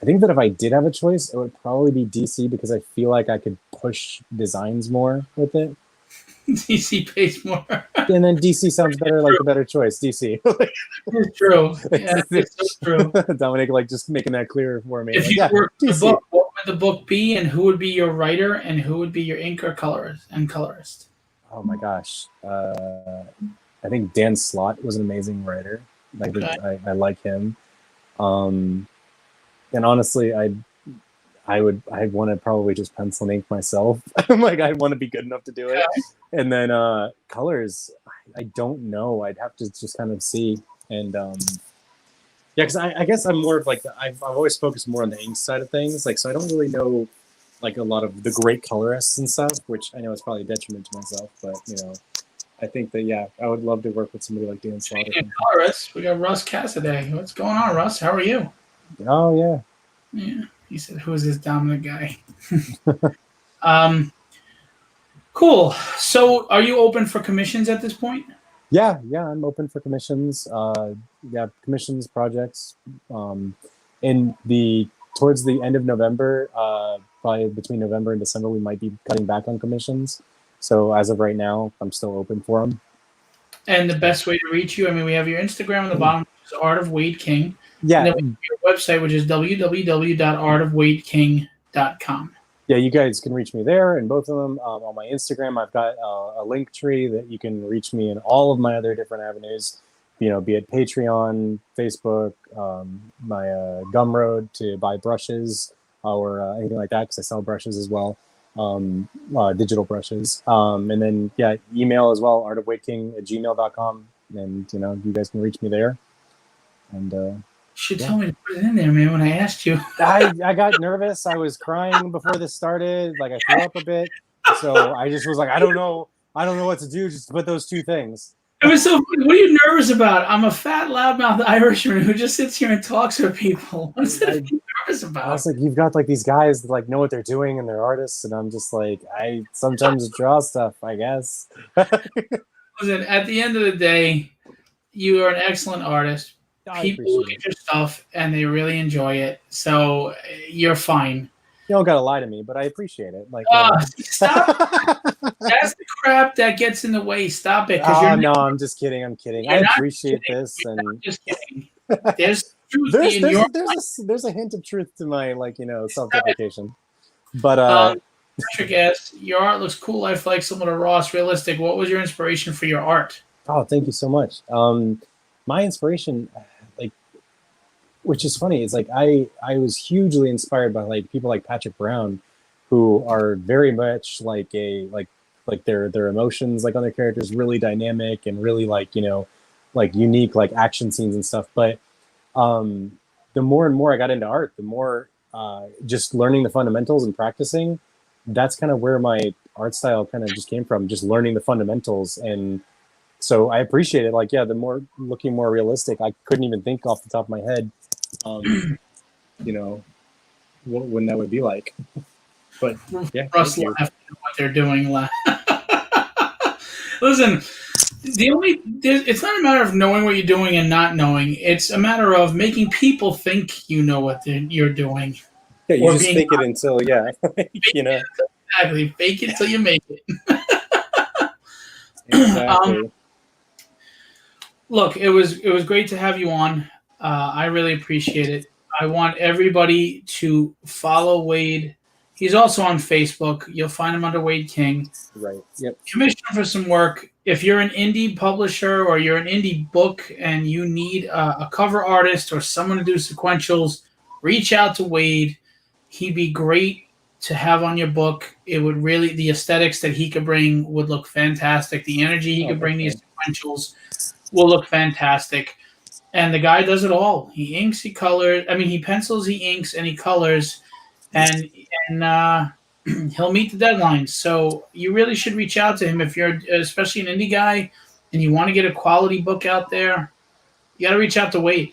I think that if I did have a choice, it would probably be DC because I feel like I could push designs more with it.
DC pays more.
And then DC sounds better, like a better choice. DC.
It's true. Yeah, it's so true.
Dominic, like just making that clear for me.
If you were the book, what would the book be, and who would be your writer, and who would be your inker colorist?
Oh my gosh. I think Dan Slott was an amazing writer. I like him. And honestly, I want to probably just pencil and ink myself. Like I'd want to be good enough to do it. Yeah. And then colors, I don't know. I'd have to just kind of see. And because I guess I'm more of like I've always focused more on the ink side of things. Like so I don't really know like a lot of the great colorists and stuff, which I know is probably a detriment to myself. But I think that I would love to work with somebody like Dan Slaughter.
Colorists, we got Russ Cassidy. What's going on, Russ? How are you?
Oh yeah.
Yeah. He said, "Who is this dominant guy?" Cool. So, are you open for commissions at this point?
Yeah, I'm open for commissions. Yeah, commissions, projects. Um, in the Towards the end of November, probably between November and December, we might be cutting back on commissions. So as of right now, I'm still open for them.
And the best way to reach you, I mean, we have your Instagram on the bottom, which is Art of Wade King. And
Yeah,
then we have your website, which is www.artofwadeking.com.
yeah, you guys can reach me there in both of them. On my Instagram, I've got a link tree that you can reach me in all of my other different avenues, be it Patreon, Facebook, my Gumroad to buy brushes or anything like that, because I sell brushes as well, digital brushes. And then, yeah, email as well, artofwaking@gmail.com. And, you guys can reach me there. And,
you should tell me to put it in there, man, when I asked you.
I got nervous. I was crying before this started. Like, I threw up a bit. So I just was like, I don't know what to do. Just put those two things.
It was so funny. What are you nervous about? I'm a fat, loudmouth Irishman who just sits here and talks with people. What's that to be nervous about?
I was like, you've got like these guys that like know what they're doing and they're artists, and I'm just like, I sometimes draw stuff, I guess.
Listen, at the end of the day, you are an excellent artist. People look at your stuff and they really enjoy it, so you're fine.
You don't gotta lie to me, but I appreciate it. Like,
stop. That's the crap that gets in the way. Stop it.
No, I'm just kidding. I'm kidding. I appreciate this, and
I'm just kidding. There's truth
there's a hint of truth to my self-deprecation. But
Patrick asks, your art looks cool. I feel like similar to Ross, realistic. What was your inspiration for your art?
Oh, thank you so much. My inspiration, which is funny, is like I was hugely inspired by like people like Patrick Brown, who are very much like their emotions like on their characters really dynamic and really like unique like action scenes and stuff. But the more and more I got into art, the more just learning the fundamentals and practicing. That's kind of where my art style kind of just came from, just learning the fundamentals. And so I appreciate it. Like, yeah, the more looking more realistic, I couldn't even think off the top of my head, when that would be like. But yeah,
Russ laughed at what they're doing. Listen, it's not a matter of knowing what you're doing and not knowing. It's a matter of making people think you know what you're doing.
Yeah, you just fake it until
Exactly, fake it till you make it.
Exactly.
Look, it was great to have you on. I really appreciate it. I want everybody to follow Wade. He's also on Facebook. You'll find him under Wade King.
Right. Yep.
Commission him for some work. If you're an indie publisher or you're an indie book and you need a cover artist or someone to do sequentials, reach out to Wade. He'd be great to have on your book. It would really, the aesthetics that he could bring would look fantastic. The energy he could bring these sequentials will look fantastic. And the guy does it all. He inks, he colors. I mean, he pencils, he inks, and he colors. And he'll meet the deadlines. So you really should reach out to him if you're especially an indie guy and you want to get a quality book out there. You got to reach out to Wade.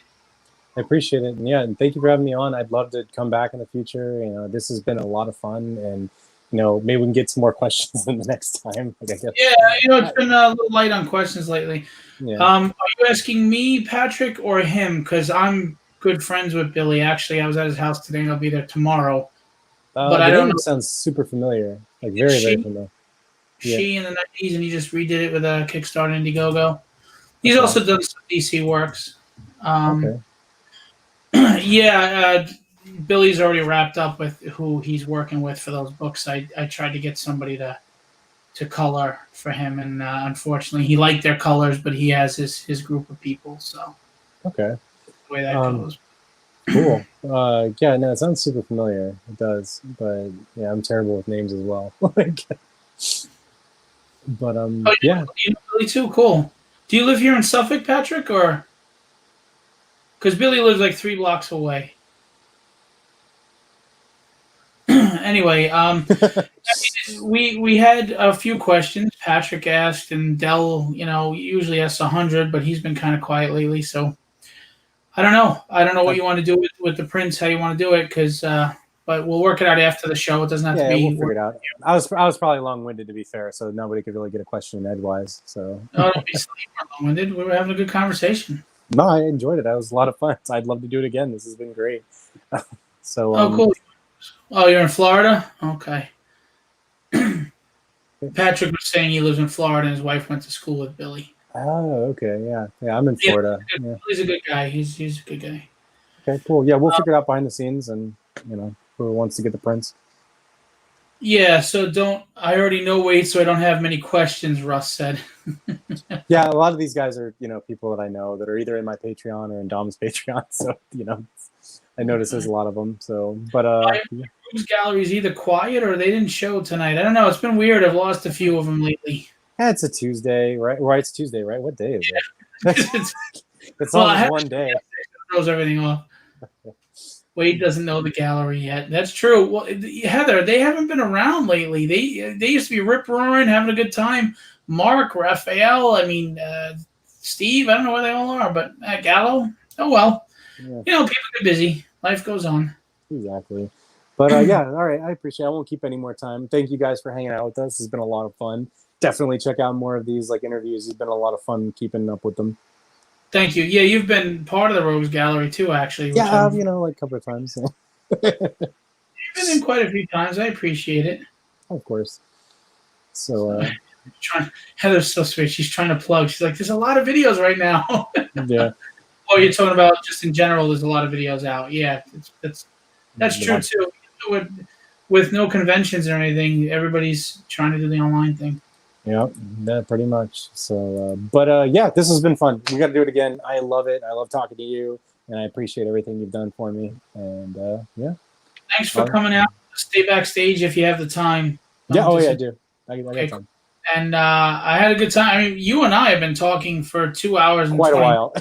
I appreciate it. And yeah, and thank you for having me on. I'd love to come back in the future. This has been a lot of fun, and maybe we can get some more questions in the next time. I guess.
Yeah, it's been a little light on questions lately.
Yeah.
Are you asking me, Patrick, or him? Because I'm good friends with Billy. Actually, I was at his house today, and I'll be there tomorrow. But I don't know.
Sounds super familiar, like very familiar.
She in the 90s, and he just redid it with a Kickstarter Indiegogo. He's also done some DC works.
Okay.
Yeah, Billy's already wrapped up with who he's working with for those books. I tried to get somebody to color for him, and unfortunately, he liked their colors, but he has his group of people. So
okay,
the way that goes.
Cool. Yeah, no, it sounds super familiar. It does, but yeah, I'm terrible with names as well. But yeah,
you know Billy too. Cool. Do you live here in Suffolk, Patrick, or? Because Billy lives like 3 blocks away. Anyway, we had a few questions. Patrick asked, and Dell, usually asks 100, but he's been kind of quiet lately. So I don't know. I don't know what you want to do with the prints, how you want to do it, because but we'll work it out after the show. It doesn't have to be.
We'll figure it out. I was probably long-winded, to be fair, so nobody could really get a question edgewise. So
No, don't be silly or long-winded. We were having a good conversation.
no, I enjoyed it. That was a lot of fun. I'd love to do it again. This has been great. So
Oh, cool. Oh, you're in Florida? Okay. Patrick was saying he lives in Florida and his wife went to school with Billy.
Oh, okay, yeah. I'm in Florida. Yeah.
Billy's a good guy. He's a good guy.
Okay, cool. Yeah, we'll figure it out behind the scenes, and who wants to get the prints.
Yeah, so I already know Wade, so I don't have many questions, Russ said.
Yeah, a lot of these guys are, people that I know that are either in my Patreon or in Dom's Patreon, so, I notice there's a lot of them, so, but,
yeah. Rogues Gallery is either quiet or they didn't show tonight. I don't know. It's been weird. I've lost a few of them lately.
Yeah, it's a Tuesday, right? Right, it's Tuesday, right? What day is it? It's
well,
almost one day.
Throws everything off. Wade doesn't know the gallery yet. That's true. Well, Heather, they haven't been around lately. They used to be rip-roaring, having a good time. Mark, Raphael, Steve, I don't know where they all are, but Gallo, oh well. Yeah. People get busy. Life goes on.
Exactly. But yeah, all right. I appreciate it. I won't keep any more time. Thank you guys for hanging out with us. It's been a lot of fun. Definitely check out more of these interviews. It's been a lot of fun keeping up with them.
Thank you. Yeah, you've been part of the Rogues Gallery too, actually.
Yeah, a couple of times.
You've been in quite a few times. I appreciate it.
Of course. So
Heather's so sweet. She's trying to plug. She's like, there's a lot of videos right now.
Yeah.
Oh, you're talking about just in general, there's a lot of videos out. Yeah, that's true too. With no conventions or anything, everybody's trying to do the online thing.
Yeah, pretty much. So, but yeah, this has been fun. We got to do it again. I love it. I love talking to you, and I appreciate everything you've done for me. And yeah.
Thanks for coming out. Stay backstage if you have the time.
Yeah. Oh yeah, I do. I got time.
And I had a good time. I mean, you and I have been talking for 2 hours and
quite a while.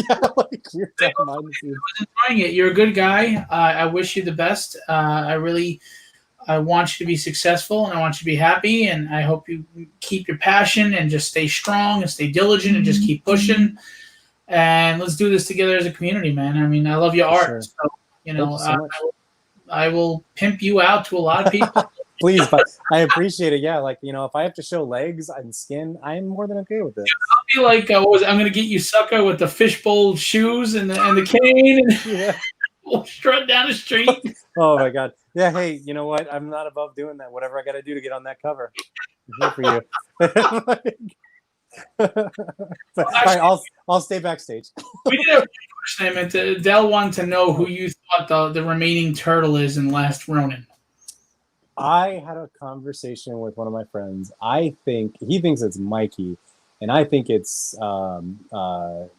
I was enjoying it. You're a good guy. I wish you the best. I want you to be successful, and I want you to be happy, and I hope you keep your passion and just stay strong and stay diligent and just keep pushing. And let's do this together as a community, man. I mean, I love your art.
Sure.
So, I will pimp you out to a lot of people.
Please, but I appreciate it. Yeah, if I have to show legs and skin, I'm more than okay with it.
I'll be like, I'm going to get you sucker with the fishbowl shoes and the cane, and
yeah.
We'll strut down the street.
Oh my God. Yeah. Hey, you know what? I'm not above doing that. Whatever I got to do to get on that cover. I'm here for you. All right, I'll stay backstage.
We did have a question. I meant Dell wanted to know who you thought the remaining turtle is in Last Ronin.
I had a conversation with one of my friends. He thinks it's Mikey, and I think it's oh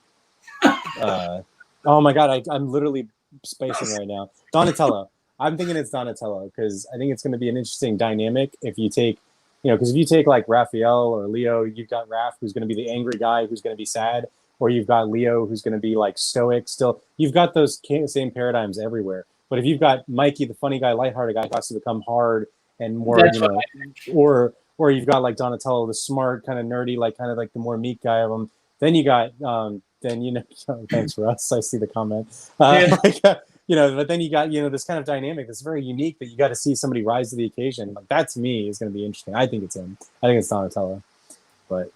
my God, I'm literally spacing right now. Donatello. I'm thinking it's Donatello because I think it's going to be an interesting dynamic if you take, because if you take Raphael or Leo, you've got Raph, who's going to be the angry guy who's going to be sad, or you've got Leo, who's going to be stoic still. You've got those same paradigms everywhere. But if you've got Mikey, the funny guy, lighthearted guy, who has to become hard and more, or you've got Donatello, the smart, kind of nerdy, the more meek guy of them. Then you got, thanks for us. I see the comment. But then you got, this kind of dynamic that's very unique that you got to see somebody rise to the occasion. That to me is going to be interesting. I think it's him. I think it's Donatello. But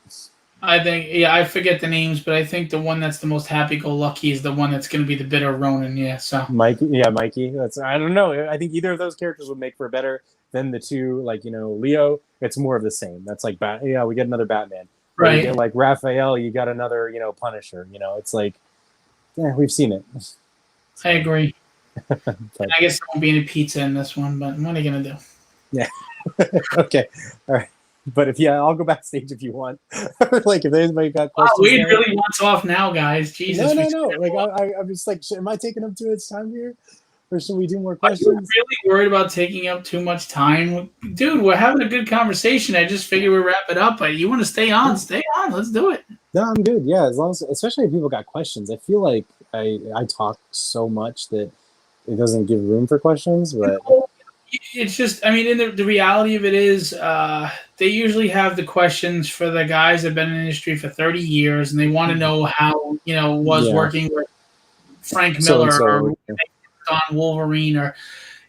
I think, I forget the names, but I think the one that's the most happy-go-lucky is the one that's going to be the bitter Ronin. Yeah, so
Mikey. I don't know. I think either of those characters would make for better than the two. Leo. It's more of the same. That's we get another Batman.
Right.
You get Raphael. You got another, Punisher. It's we've seen it.
I agree. And I guess there won't be any pizza in this one, but what are you going to do?
Yeah. Okay. All right. But I'll go backstage if you want. If anybody got questions.
Wade really wants off now, guys. Jesus.
No. I'm just am I taking up too much time here? Or should we do more questions?
Are you really worried about taking up too much time? Dude, we're having a good conversation. I just figured we'd wrap it up. You want to stay on? Stay on. Let's do it.
No, I'm good. Yeah, as long as, especially if people got questions. I feel like I talk so much that it doesn't give room for questions, but
it's just, the reality of it is they usually have the questions for the guys that have been in the industry for 30 years, and they want to know how, working with Frank Miller or Don Wolverine, or,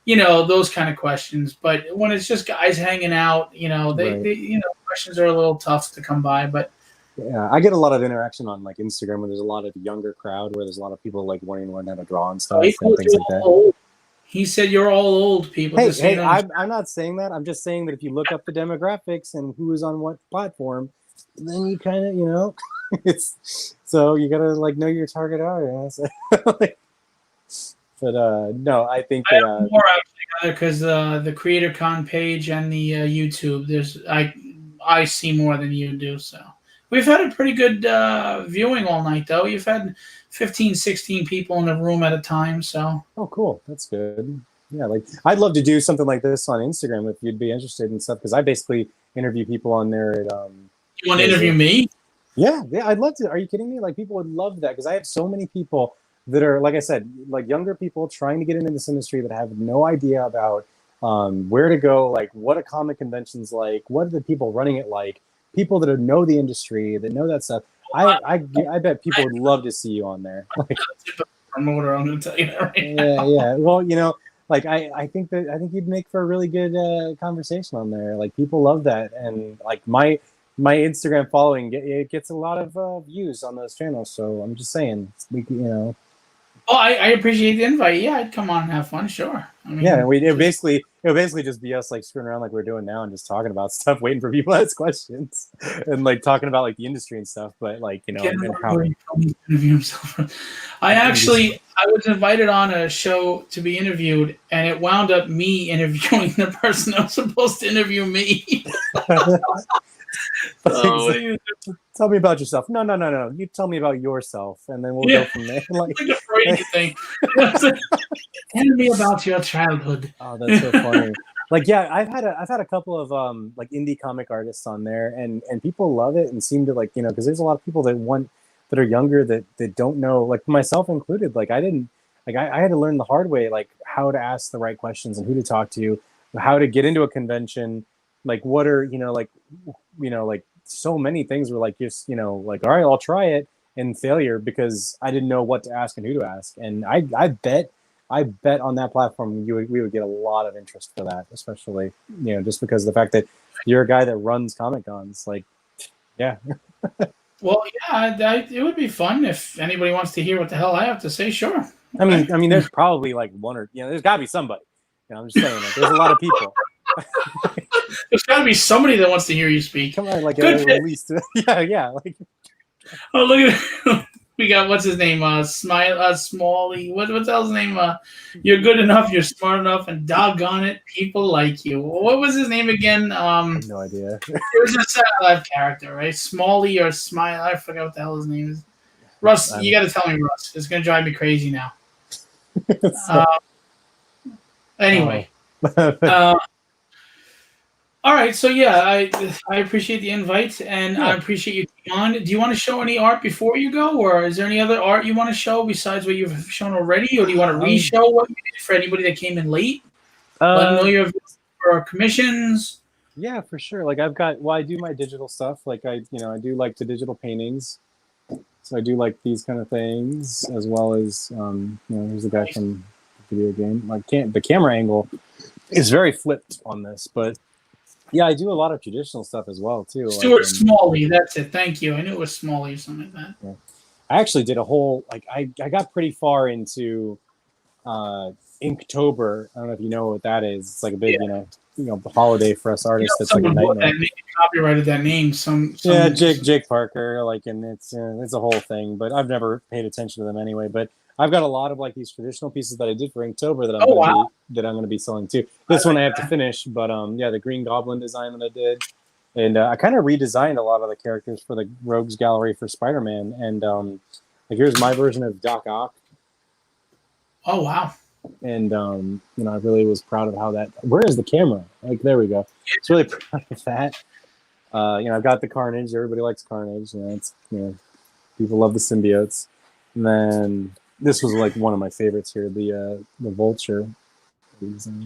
those kind of questions. But when it's just guys hanging out,
Right.
questions are a little tough to come by. But
Yeah, I get a lot of interaction on like Instagram where there's a lot of younger crowd where there's a lot of people like wanting to learn how to draw and
he
stuff and
called
things
you
like that.
all old. He said you're all old people.
Hey,
Just so you
hey,
know.
I'm not saying that. I'm just saying that if you look up the demographics and who is on what platform, then you kind of, it's so you gotta like know your target audience. But no, I think
I
that
have more actually because the Creatorcon page and the YouTube. I see more than you do. So we've had a pretty good viewing all night though. You've had 15, 16 people in the room at a time. So
oh, cool, that's good. Yeah, like I'd love to do something like this on Instagram if you'd be interested in stuff because I basically interview people on there at
you want to interview me?
Yeah, I'd love to. Are you kidding me? Like people would love that because I have so many people that are, like I said, like younger people trying to get into this industry that have no idea about where to go, like what a comic convention's like, what are the people running it like, people that know the industry, that know that stuff. I bet people would love to see you on there. Like,
Promoter, I'm going to tell you that right
yeah,
now.
yeah. Well, like I think you'd make for a really good conversation on there. Like people love that, and like my Instagram following it gets a lot of views on those channels. So I'm just saying,
Oh, I appreciate the invite. Yeah, I'd come on and have fun. Sure. I mean,
yeah, it would basically just be us like screwing around like we're doing now and just talking about stuff, waiting for people to ask questions, and like talking about like the industry and stuff. But like and how
interview himself. I was invited on a show to be interviewed, and it wound up me interviewing the person that was supposed to interview me.
Tell me about yourself. No. You tell me about yourself, and then we'll go from there.
Like a Freudian thing. Tell me about your childhood.
Oh, that's so funny. Like, yeah, I've had a couple of like indie comic artists on there, and people love it and seem to like because there's a lot of people that are younger that don't know, like myself included. Like I didn't like I had to learn the hard way like how to ask the right questions and who to talk to, how to get into a convention, like what are like so many things were like just like all right, I'll try it, and failure because I didn't know what to ask and who to ask, and I bet on that platform we would get a lot of interest for that, especially just because of the fact that you're a guy that runs Comic Cons. Like, yeah.
Well, yeah, it would be fun if anybody wants to hear what the hell I have to say. Sure.
Okay. I mean, there's probably like one or there's got to be somebody. I'm just saying, like, there's a lot of people.
There's got to be somebody that wants to hear you speak.
Come on, like at least, yeah. Like,
oh, look at we got what's his name? Smalley. What's the hell's his name? You're good enough. You're smart enough, and doggone it, people like you. What was his name again?
No idea.
It was a Saturday Night Live character, right? Smalley or Smile. I forgot what the hell his name is. Russ, you got to tell me, Russ. It's gonna drive me crazy now. Anyway. All right, so yeah, I appreciate the invite, and I appreciate you coming on. Do you want to show any art before you go, or is there any other art you want to show besides what you've shown already, or do you want to re-show what you did for anybody that came in late? Let them know you have for commissions.
Yeah, for sure. Like I do my digital stuff. Like I do like the digital paintings, so I do like these kind of things as well as here's the guy from the video game. Like the camera angle is very flipped on this, but. Yeah, I do a lot of traditional stuff as well too.
Stuart Smalley, that's it. Thank you. I knew it was Smalley or something like that.
Yeah. I actually did a whole I got pretty far into Inktober. I don't know if you know what that is. It's like a big holiday for us artists. It's like a nightmare.
Copyrighted that name.
Yeah, Jake Parker. Like, and it's a whole thing. But I've never paid attention to them anyway. But I've got a lot of like these traditional pieces that I did for Inktober that I'm going to be selling too. This one I have to finish, but the Green Goblin design that I did, and I kind of redesigned a lot of the characters for the Rogues Gallery for Spider-Man, and like here's my version of Doc Ock.
Oh wow!
And I really was proud of how that. Where is the camera? Like there we go. It's really proud of that. I've got the Carnage. Everybody likes Carnage. It's people love the symbiotes, and then. This was like one of my favorites here, the Vulture.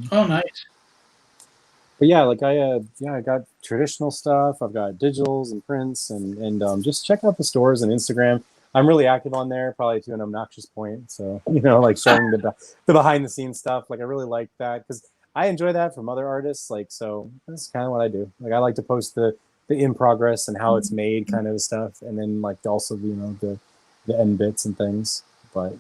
Oh, nice.
But yeah, like I got traditional stuff. I've got digitals and prints, and just check out the stores and Instagram. I'm really active on there, probably to an obnoxious point. So, like showing the behind the scenes stuff. Like I really like that because I enjoy that from other artists. Like, so that's kind of what I do. Like I like to post the in progress and how it's made kind of stuff. And then like also, the end bits and things. But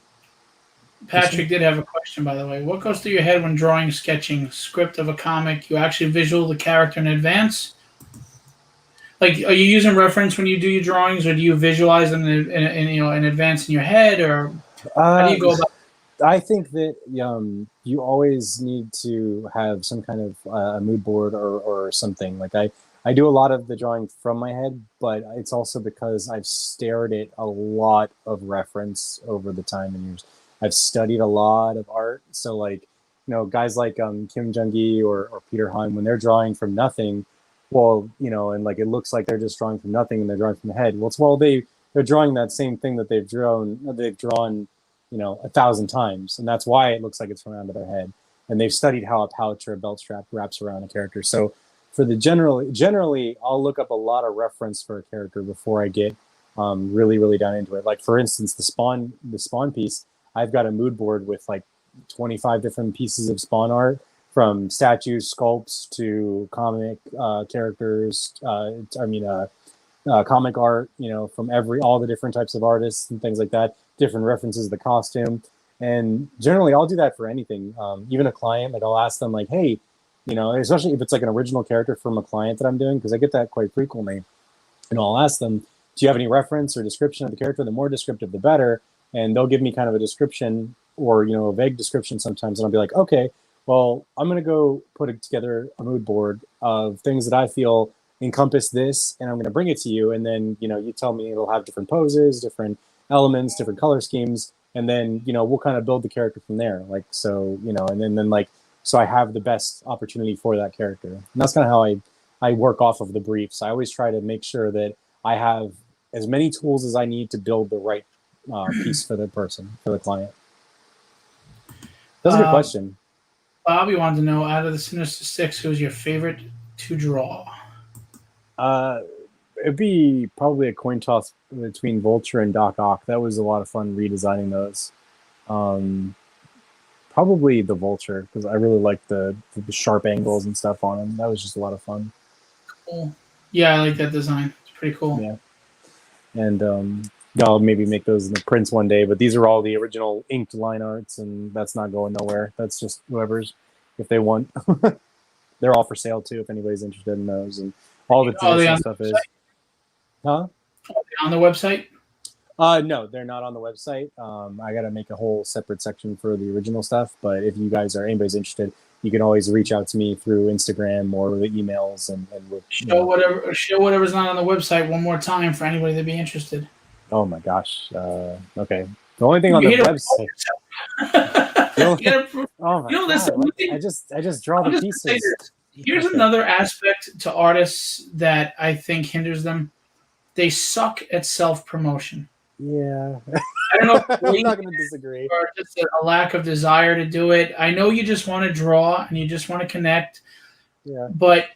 Patrick did have a question, by the way. What goes through your head when drawing, sketching, script of a comic? You actually visual the character in advance? Like, are you using reference when you do your drawings, or do you visualize them in advance in your head, or how do
uh,
you go about?
I think that you always need to have some kind of a mood board or something. Like I do a lot of the drawing from my head, but it's also because I've stared at a lot of reference over the time and years. I've studied a lot of art. So like, guys like Kim Jung-gi or Peter Han, when they're drawing from nothing, well, and like it looks like they're just drawing from nothing and they're drawing from the head. Well, they're drawing that same thing that they've drawn 1,000 times, and that's why it looks like it's from under their head. And they've studied how a pouch or a belt strap wraps around a character. So for the generally, I'll look up a lot of reference for a character before I get really, really down into it. Like for instance, the Spawn piece, I've got a mood board with like 25 different pieces of Spawn art, from statues, sculpts to comic characters. Comic art, from all the different types of artists and things like that, different references to the costume. And generally, I'll do that for anything. Even a client, like I'll ask them, like, hey, especially if it's like an original character from a client that I'm doing, because I get that quite frequently. And I'll ask them, do you have any reference or description of the character? The more descriptive, the better. And they'll give me kind of a description or, a vague description sometimes. And I'll be like, okay, well, I'm going to go put together a mood board of things that I feel encompass this, and I'm going to bring it to you. And then, you tell me it'll have different poses, different elements, different color schemes. And then, we'll kind of build the character from there. Like, so, and then like, so I have the best opportunity for that character. And that's kind of how I work off of the briefs. I always try to make sure that I have as many tools as I need to build the right piece for the person, for the client. That's a good question.
Bobby wanted to know, out of the Sinister Six, who's your favorite to draw?
It'd be probably a coin toss between Vulture and Doc Ock. That was a lot of fun redesigning those. Probably the Vulture, because I really liked the sharp angles and stuff on him. That was just a lot of fun.
Cool. Yeah, I like that design. It's pretty cool.
Yeah. And I'll maybe make those in the prints one day, but these are all the original inked line arts, and that's not going nowhere. That's just whoever's, if they want. They're all for sale too, if anybody's interested in those. And all the traditional stuff is. Huh?
Are they on the website?
No, they're not on the website. I got to make a whole separate section for the original stuff. But if you guys are anybody's interested, you can always reach out to me through Instagram or the emails, and we'll,
show whatever's not on the website one more time for anybody to be interested.
Oh my gosh. Okay. The only thing on the website. Oh my God. I just draw the pieces.
Here's another aspect to artists that I think hinders them. They suck at self-promotion.
Yeah.
I don't know if
I'm not going to disagree.
Or just a lack of desire to do it. I know you just want to draw and you just want to connect.
Yeah.
But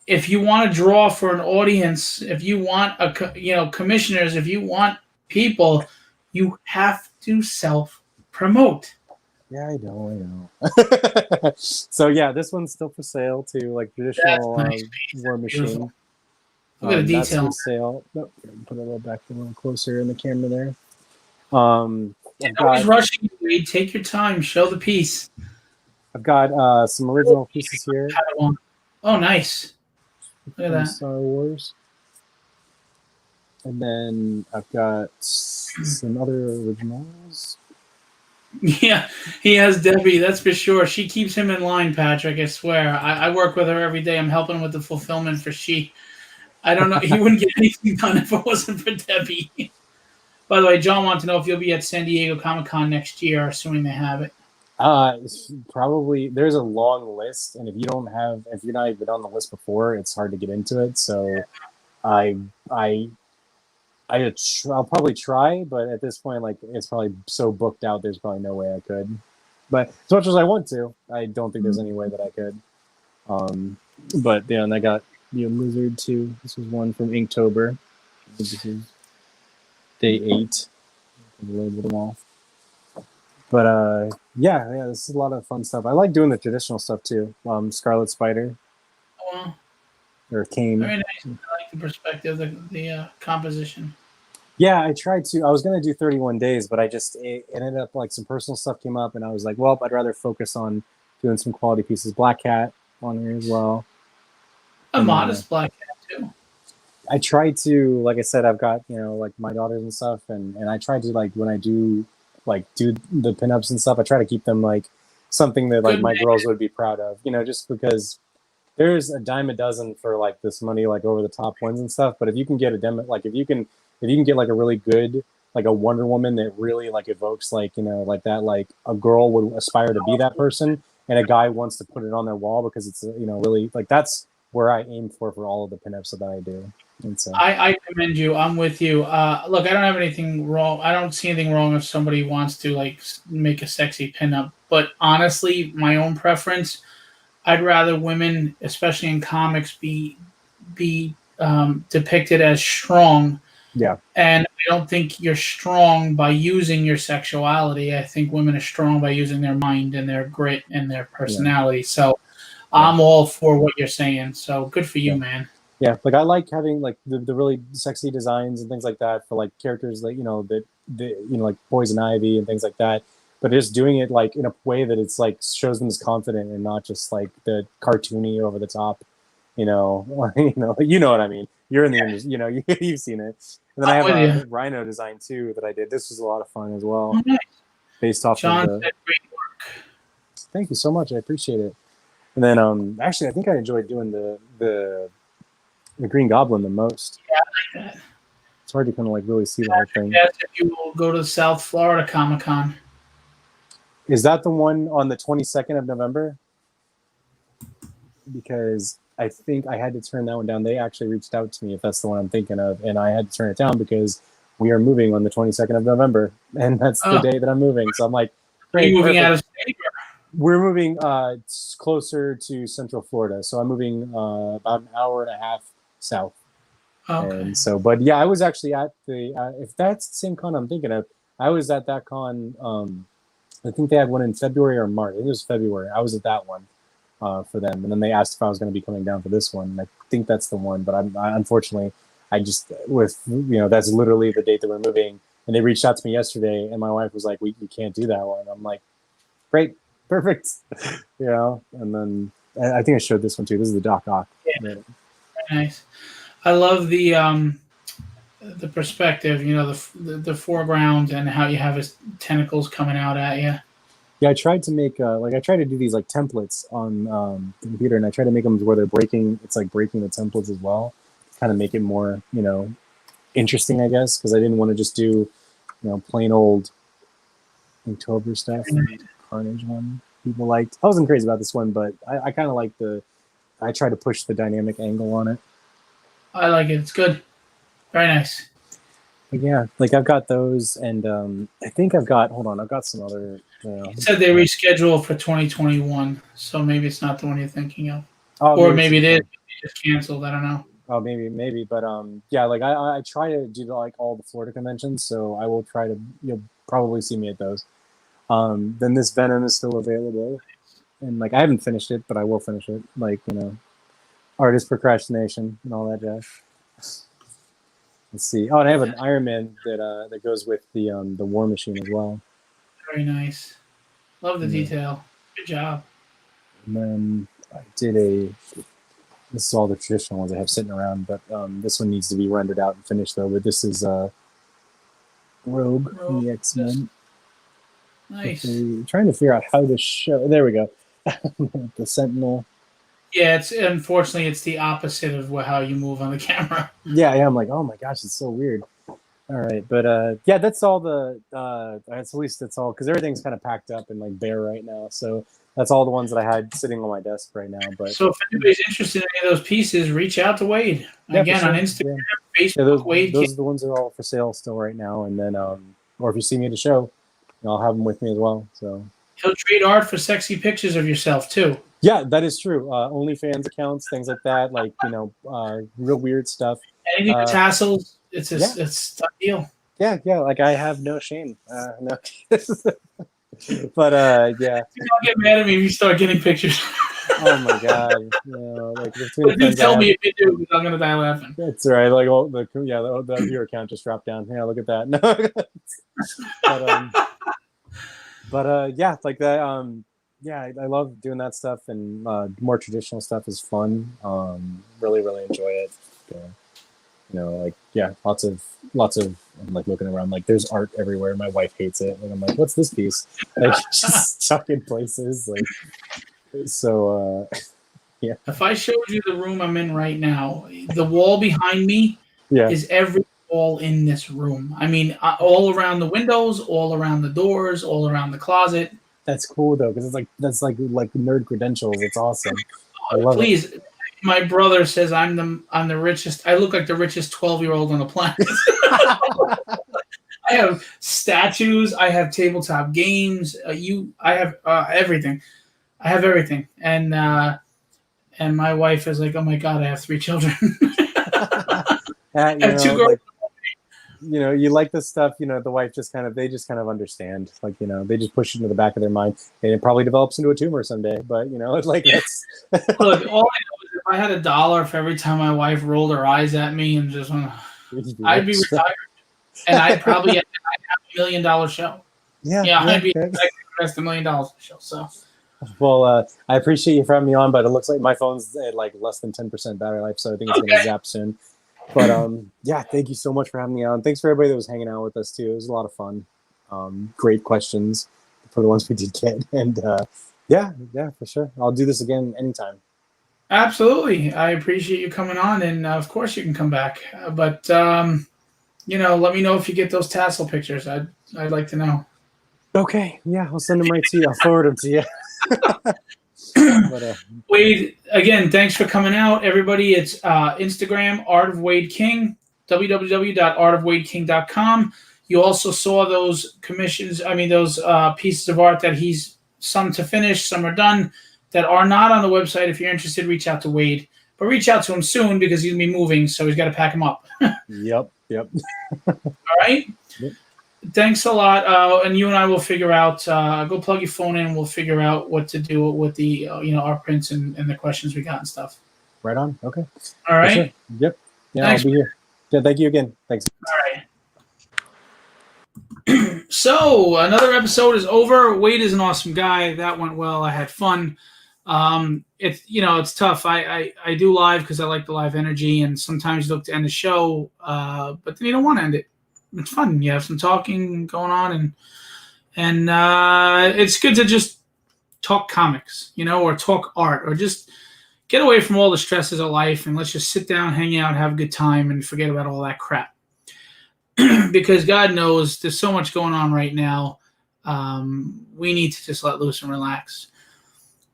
if you want to draw for an audience, if you want commissioners, if you want people, you have to self-promote.
Yeah, I know. So yeah, this one's still for sale too, like traditional War Machine.
Look at the detail.
That's for sale. Nope, put it a little closer in the camera there.
Nobody's rushing you, Wade. Take your time. Show the piece.
I've got some original pieces here.
Oh, nice. Look at that.
Star Wars. And then I've got some other originals.
Yeah, he has Debbie, that's for sure. She keeps him in line, Patrick, I swear. I work with her every day. I'm helping with the fulfillment for she. I don't know. He wouldn't get anything done if it wasn't for Debbie. By the way, John wants to know if you'll be at San Diego Comic-Con next year, assuming they have it.
Probably. There's a long list, and if you're not even on the list before, it's hard to get into it. So I'll probably try, but at this point, like, it's probably so booked out, there's probably no way I could. But as much as I want to, I don't think there's any way that I could. But yeah, and I got Lizard too. This is one from Inktober. This is day 8. Label them all. But yeah, this is a lot of fun stuff. I like doing the traditional stuff too. Scarlet Spider
Well,
or Cane.
very nice. I like the perspective, the composition.
Yeah, I tried to. I was gonna do 31 days, but it ended up like some personal stuff came up, and I was like, well, I'd rather focus on doing some quality pieces. Black Cat on here as well.
A
And
modest black cat too.
I try to, like I said, I've got like my daughters and stuff, and I try to like when I do the pinups and stuff, I try to keep them like something that like
Good
my
man.
girls would be proud of, just because there's a dime a dozen for like this money like over the top ones and stuff. But if you can get a demo, like if you can get like a really good like a Wonder Woman that really like evokes like like that, like a girl would aspire to be that person, and a guy wants to put it on their wall because it's really like that's where I aim for all of the pinups that I do. And so
I commend you. I'm with you. Look, I don't have anything wrong. I don't see anything wrong if somebody wants to like make a sexy pinup. But honestly, my own preference, I'd rather women, especially in comics, be depicted as strong.
yeah,
And I don't think you're strong by using your sexuality. I think women are strong by using their mind and their grit and their personality. So I'm all for what you're saying. So good for you, man.
Yeah, like I like having like the really sexy designs and things like that for like characters like like Poison Ivy and things like that. But just doing it like in a way that it's like shows them as confident and not just like the cartoony over the top, you know what I mean. You're in the industry, you've seen it. And then I have a Rhino design too that I did. This was a lot of fun as well, based off
John
of
said great work.
Thank you so much, I appreciate it. And then actually, I think I enjoyed doing the Green Goblin the most.
Yeah, I like that.
It's hard to kind of like really see the whole thing.
Yes, if you will go to South Florida Comic-Con.
Is that the one on the 22nd of November? Because I think I had to turn that one down. They actually reached out to me if that's the one I'm thinking of, and I had to turn it down because we are moving on the 22nd of November, and that's the day that I'm moving. So I'm like, great.
Are you moving out of state?
We're moving closer to Central Florida, so I'm moving about an hour and a half south.
Okay.
And so, but yeah, I was actually at the if that's the same con I'm thinking of, I was at that con. I think they had one in February or March. I think it was February. I was at that one for them, and then they asked if I was going to be coming down for this one. And I think that's the one, but unfortunately, I just that's literally the date that we're moving. And they reached out to me yesterday, and my wife was like, "You can't do that one." I'm like, "Great, perfect," And then I think I showed this one too. This is the Doc Ock.
Yeah, very nice. I love the perspective, the foreground and how you have his tentacles coming out at you.
Yeah, I tried to make I tried to do these like templates on the computer, and I tried to make them where they're breaking. It's like breaking the templates as well, kind of make it more interesting, I guess, because I didn't want to just do plain old Inktober stuff. Carnage one people liked. I wasn't crazy about this one, but I kind of like I try to push the dynamic angle on it.
I like it. It's good. Very nice.
But yeah, like I've got those, and I think I've got. Hold on, I've got some other.
You said they rescheduled for 2021, so maybe it's not the one you're thinking of,
or
maybe it is. They just canceled. I don't know.
Oh, maybe, but yeah, like I try to do like all the Florida conventions, so I will try to. You'll probably see me at those. Then this Venom is still available, and like I haven't finished it, but I will finish it. Like artist procrastination and all that jazz. Let's see. Oh, and I have an Iron Man that goes with the War Machine as well.
Very nice. Love the detail. Good job.
And then I did this is all the traditional ones I have sitting around, but this one needs to be rendered out and finished though. But this is Rogue from the X-Men.
Nice.
Trying to figure out how to show. There we go. The Sentinel.
Yeah, unfortunately it's the opposite of how you move on the camera.
Yeah, I'm like, oh my gosh, it's so weird. All right, but yeah, that's all at least that's all because everything's kind of packed up and like bare right now. So that's all the ones that I had sitting on my desk right now. But
so if anybody's interested in any of those pieces, reach out to Wade again on Instagram, Facebook. Wade.
Those are the ones that are all for sale still right now. And then, or if you see me at the show, I'll have them with me as well. So
he'll trade art for sexy pictures of yourself too.
Yeah, that is true. OnlyFans accounts, things like that, like real weird stuff.
Anything with tassels, it's a tough deal.
Yeah, like I have no shame. No, but yeah.
Do not get mad at me if you start getting pictures.
Oh my god, like between the
But just
friends I
tell
have.
me if you do, because I'm gonna die laughing.
That's right. Like, oh, the viewer count just dropped down. Yeah, look at that. No, yeah, like that. Yeah, I love doing that stuff, and more traditional stuff is fun. Really, really enjoy it. Like, yeah, lots of. I'm like looking around, like there's art everywhere. My wife hates it. Like I'm like, what's this piece? Like just stuck in places. Like so. Yeah.
If I showed you the room I'm in right now, the wall behind me
Yeah.
is every wall in this room. I mean, all around the windows, all around the doors, all around the closet.
That's cool though, because that's like nerd credentials. It's awesome. I love
Please, my brother says I'm the richest. I look like the richest 12-year-old on the planet. I have statues. I have tabletop games. I have everything. I have everything, and my wife is like, "Oh my god, I have 3 children." I have 2 girls.
Like, you like this stuff. The wife they just kind of understand. Like, they just push it into the back of their mind, and it probably develops into a tumor someday. But it's like that's.
Look, all I know is if I had $1 for every time my wife rolled her eyes at me and just went, I'd be retired, and I'd probably have $1 million show. Yeah, I'd be invest $1 million show. So.
Well, I appreciate you for having me on, but it looks like my phone's at like less than 10% battery life, so I think it's going to zap soon. But yeah, thank you so much for having me on. Thanks for everybody that was hanging out with us too. It was a lot of fun. Great questions for the ones we did get, and yeah, for sure. I'll do this again anytime.
Absolutely, I appreciate you coming on, and of course you can come back. But let me know if you get those tassel pictures. I'd like to know.
Okay, yeah, I'll send them right to you. I'll forward them to you.
Wade, again, thanks for coming out, everybody. It's Instagram, Art of Wade King, www.artofwadeking.com. You also saw those commissions, those pieces of art that he's some to finish, some are done, that are not on the website. If you're interested, reach out to Wade. But reach out to him soon because he's going to be moving, so he's got to pack him up.
Yep.
All right? Yep. Thanks a lot, and you and I will figure out. Go plug your phone in, and we'll figure out what to do with the our prints and the questions we got and stuff.
Right on. Okay.
All right.
Sure. Yep. Yeah, thanks. I'll be here. Yeah, thank you again. Thanks.
All right. So another episode is over. Wade is an awesome guy. That went well. I had fun. It's tough. I do live because I like the live energy, and sometimes you look to end the show, but then you don't want to end it. It's fun. You have some talking going on, and it's good to just talk comics, or talk art, or just get away from all the stresses of life, and let's just sit down, hang out, have a good time, and forget about all that crap. Because God knows there's so much going on right now. We need to just let loose and relax.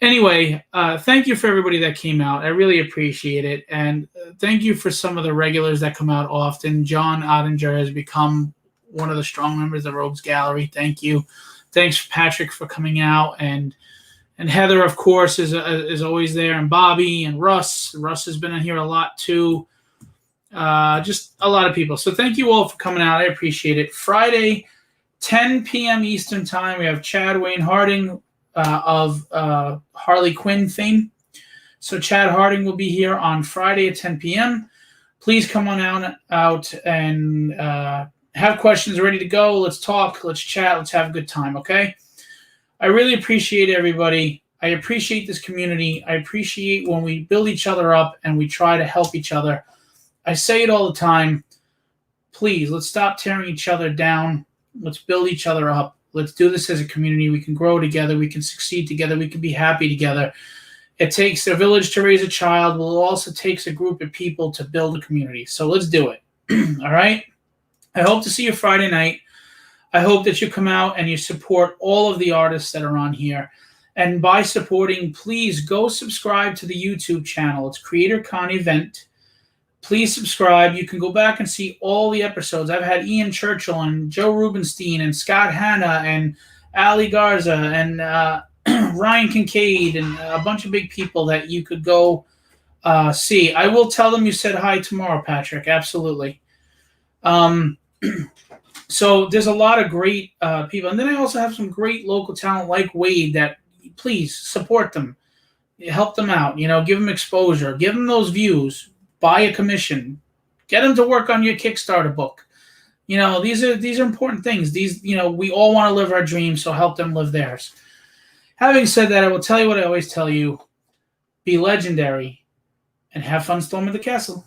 Anyway, thank you for everybody that came out. I really appreciate it. And thank you for some of the regulars that come out often. John Ottinger has become one of the strong members of Rogues Gallery. Thank you. Thanks, Patrick, for coming out. And Heather, of course, is always there. And Bobby and Russ. Russ has been in here a lot, too. Just a lot of people. So thank you all for coming out. I appreciate it. Friday, 10 p.m. Eastern Time, we have Chad Wayne Harding of Harley Quinn fame. So Chad Harding will be here on Friday at 10 p.m. Please come on out and have questions ready to go. Let's talk. Let's chat. Let's have a good time, okay? I really appreciate everybody. I appreciate this community. I appreciate when we build each other up and we try to help each other. I say it all the time. Please, let's stop tearing each other down. Let's build each other up. Let's do this as a community. We can grow together. We can succeed together. We can be happy together. It takes a village to raise a child. Well, it also takes a group of people to build a community. So let's do it. All right? I hope to see you Friday night. I hope that you come out and you support all of the artists that are on here. And by supporting, please go subscribe to the YouTube channel. It's Creatorcon Event. Please subscribe. You can go back and see all the episodes. I've had Ian Churchill and Joe Rubenstein and Scott Hanna and Ali Garza and Ryan Kincaid and a bunch of big people that you could go see. I will tell them you said hi tomorrow, Patrick. Absolutely. So there's a lot of great people, and then I also have some great local talent like Wade. That please support them, help them out. Give them exposure, give them those views, buy a commission, get them to work on your Kickstarter book. These are important things. We all want to live our dreams, so help them live theirs. Having said that, I will tell you what I always tell you: be legendary and have fun storming the castle.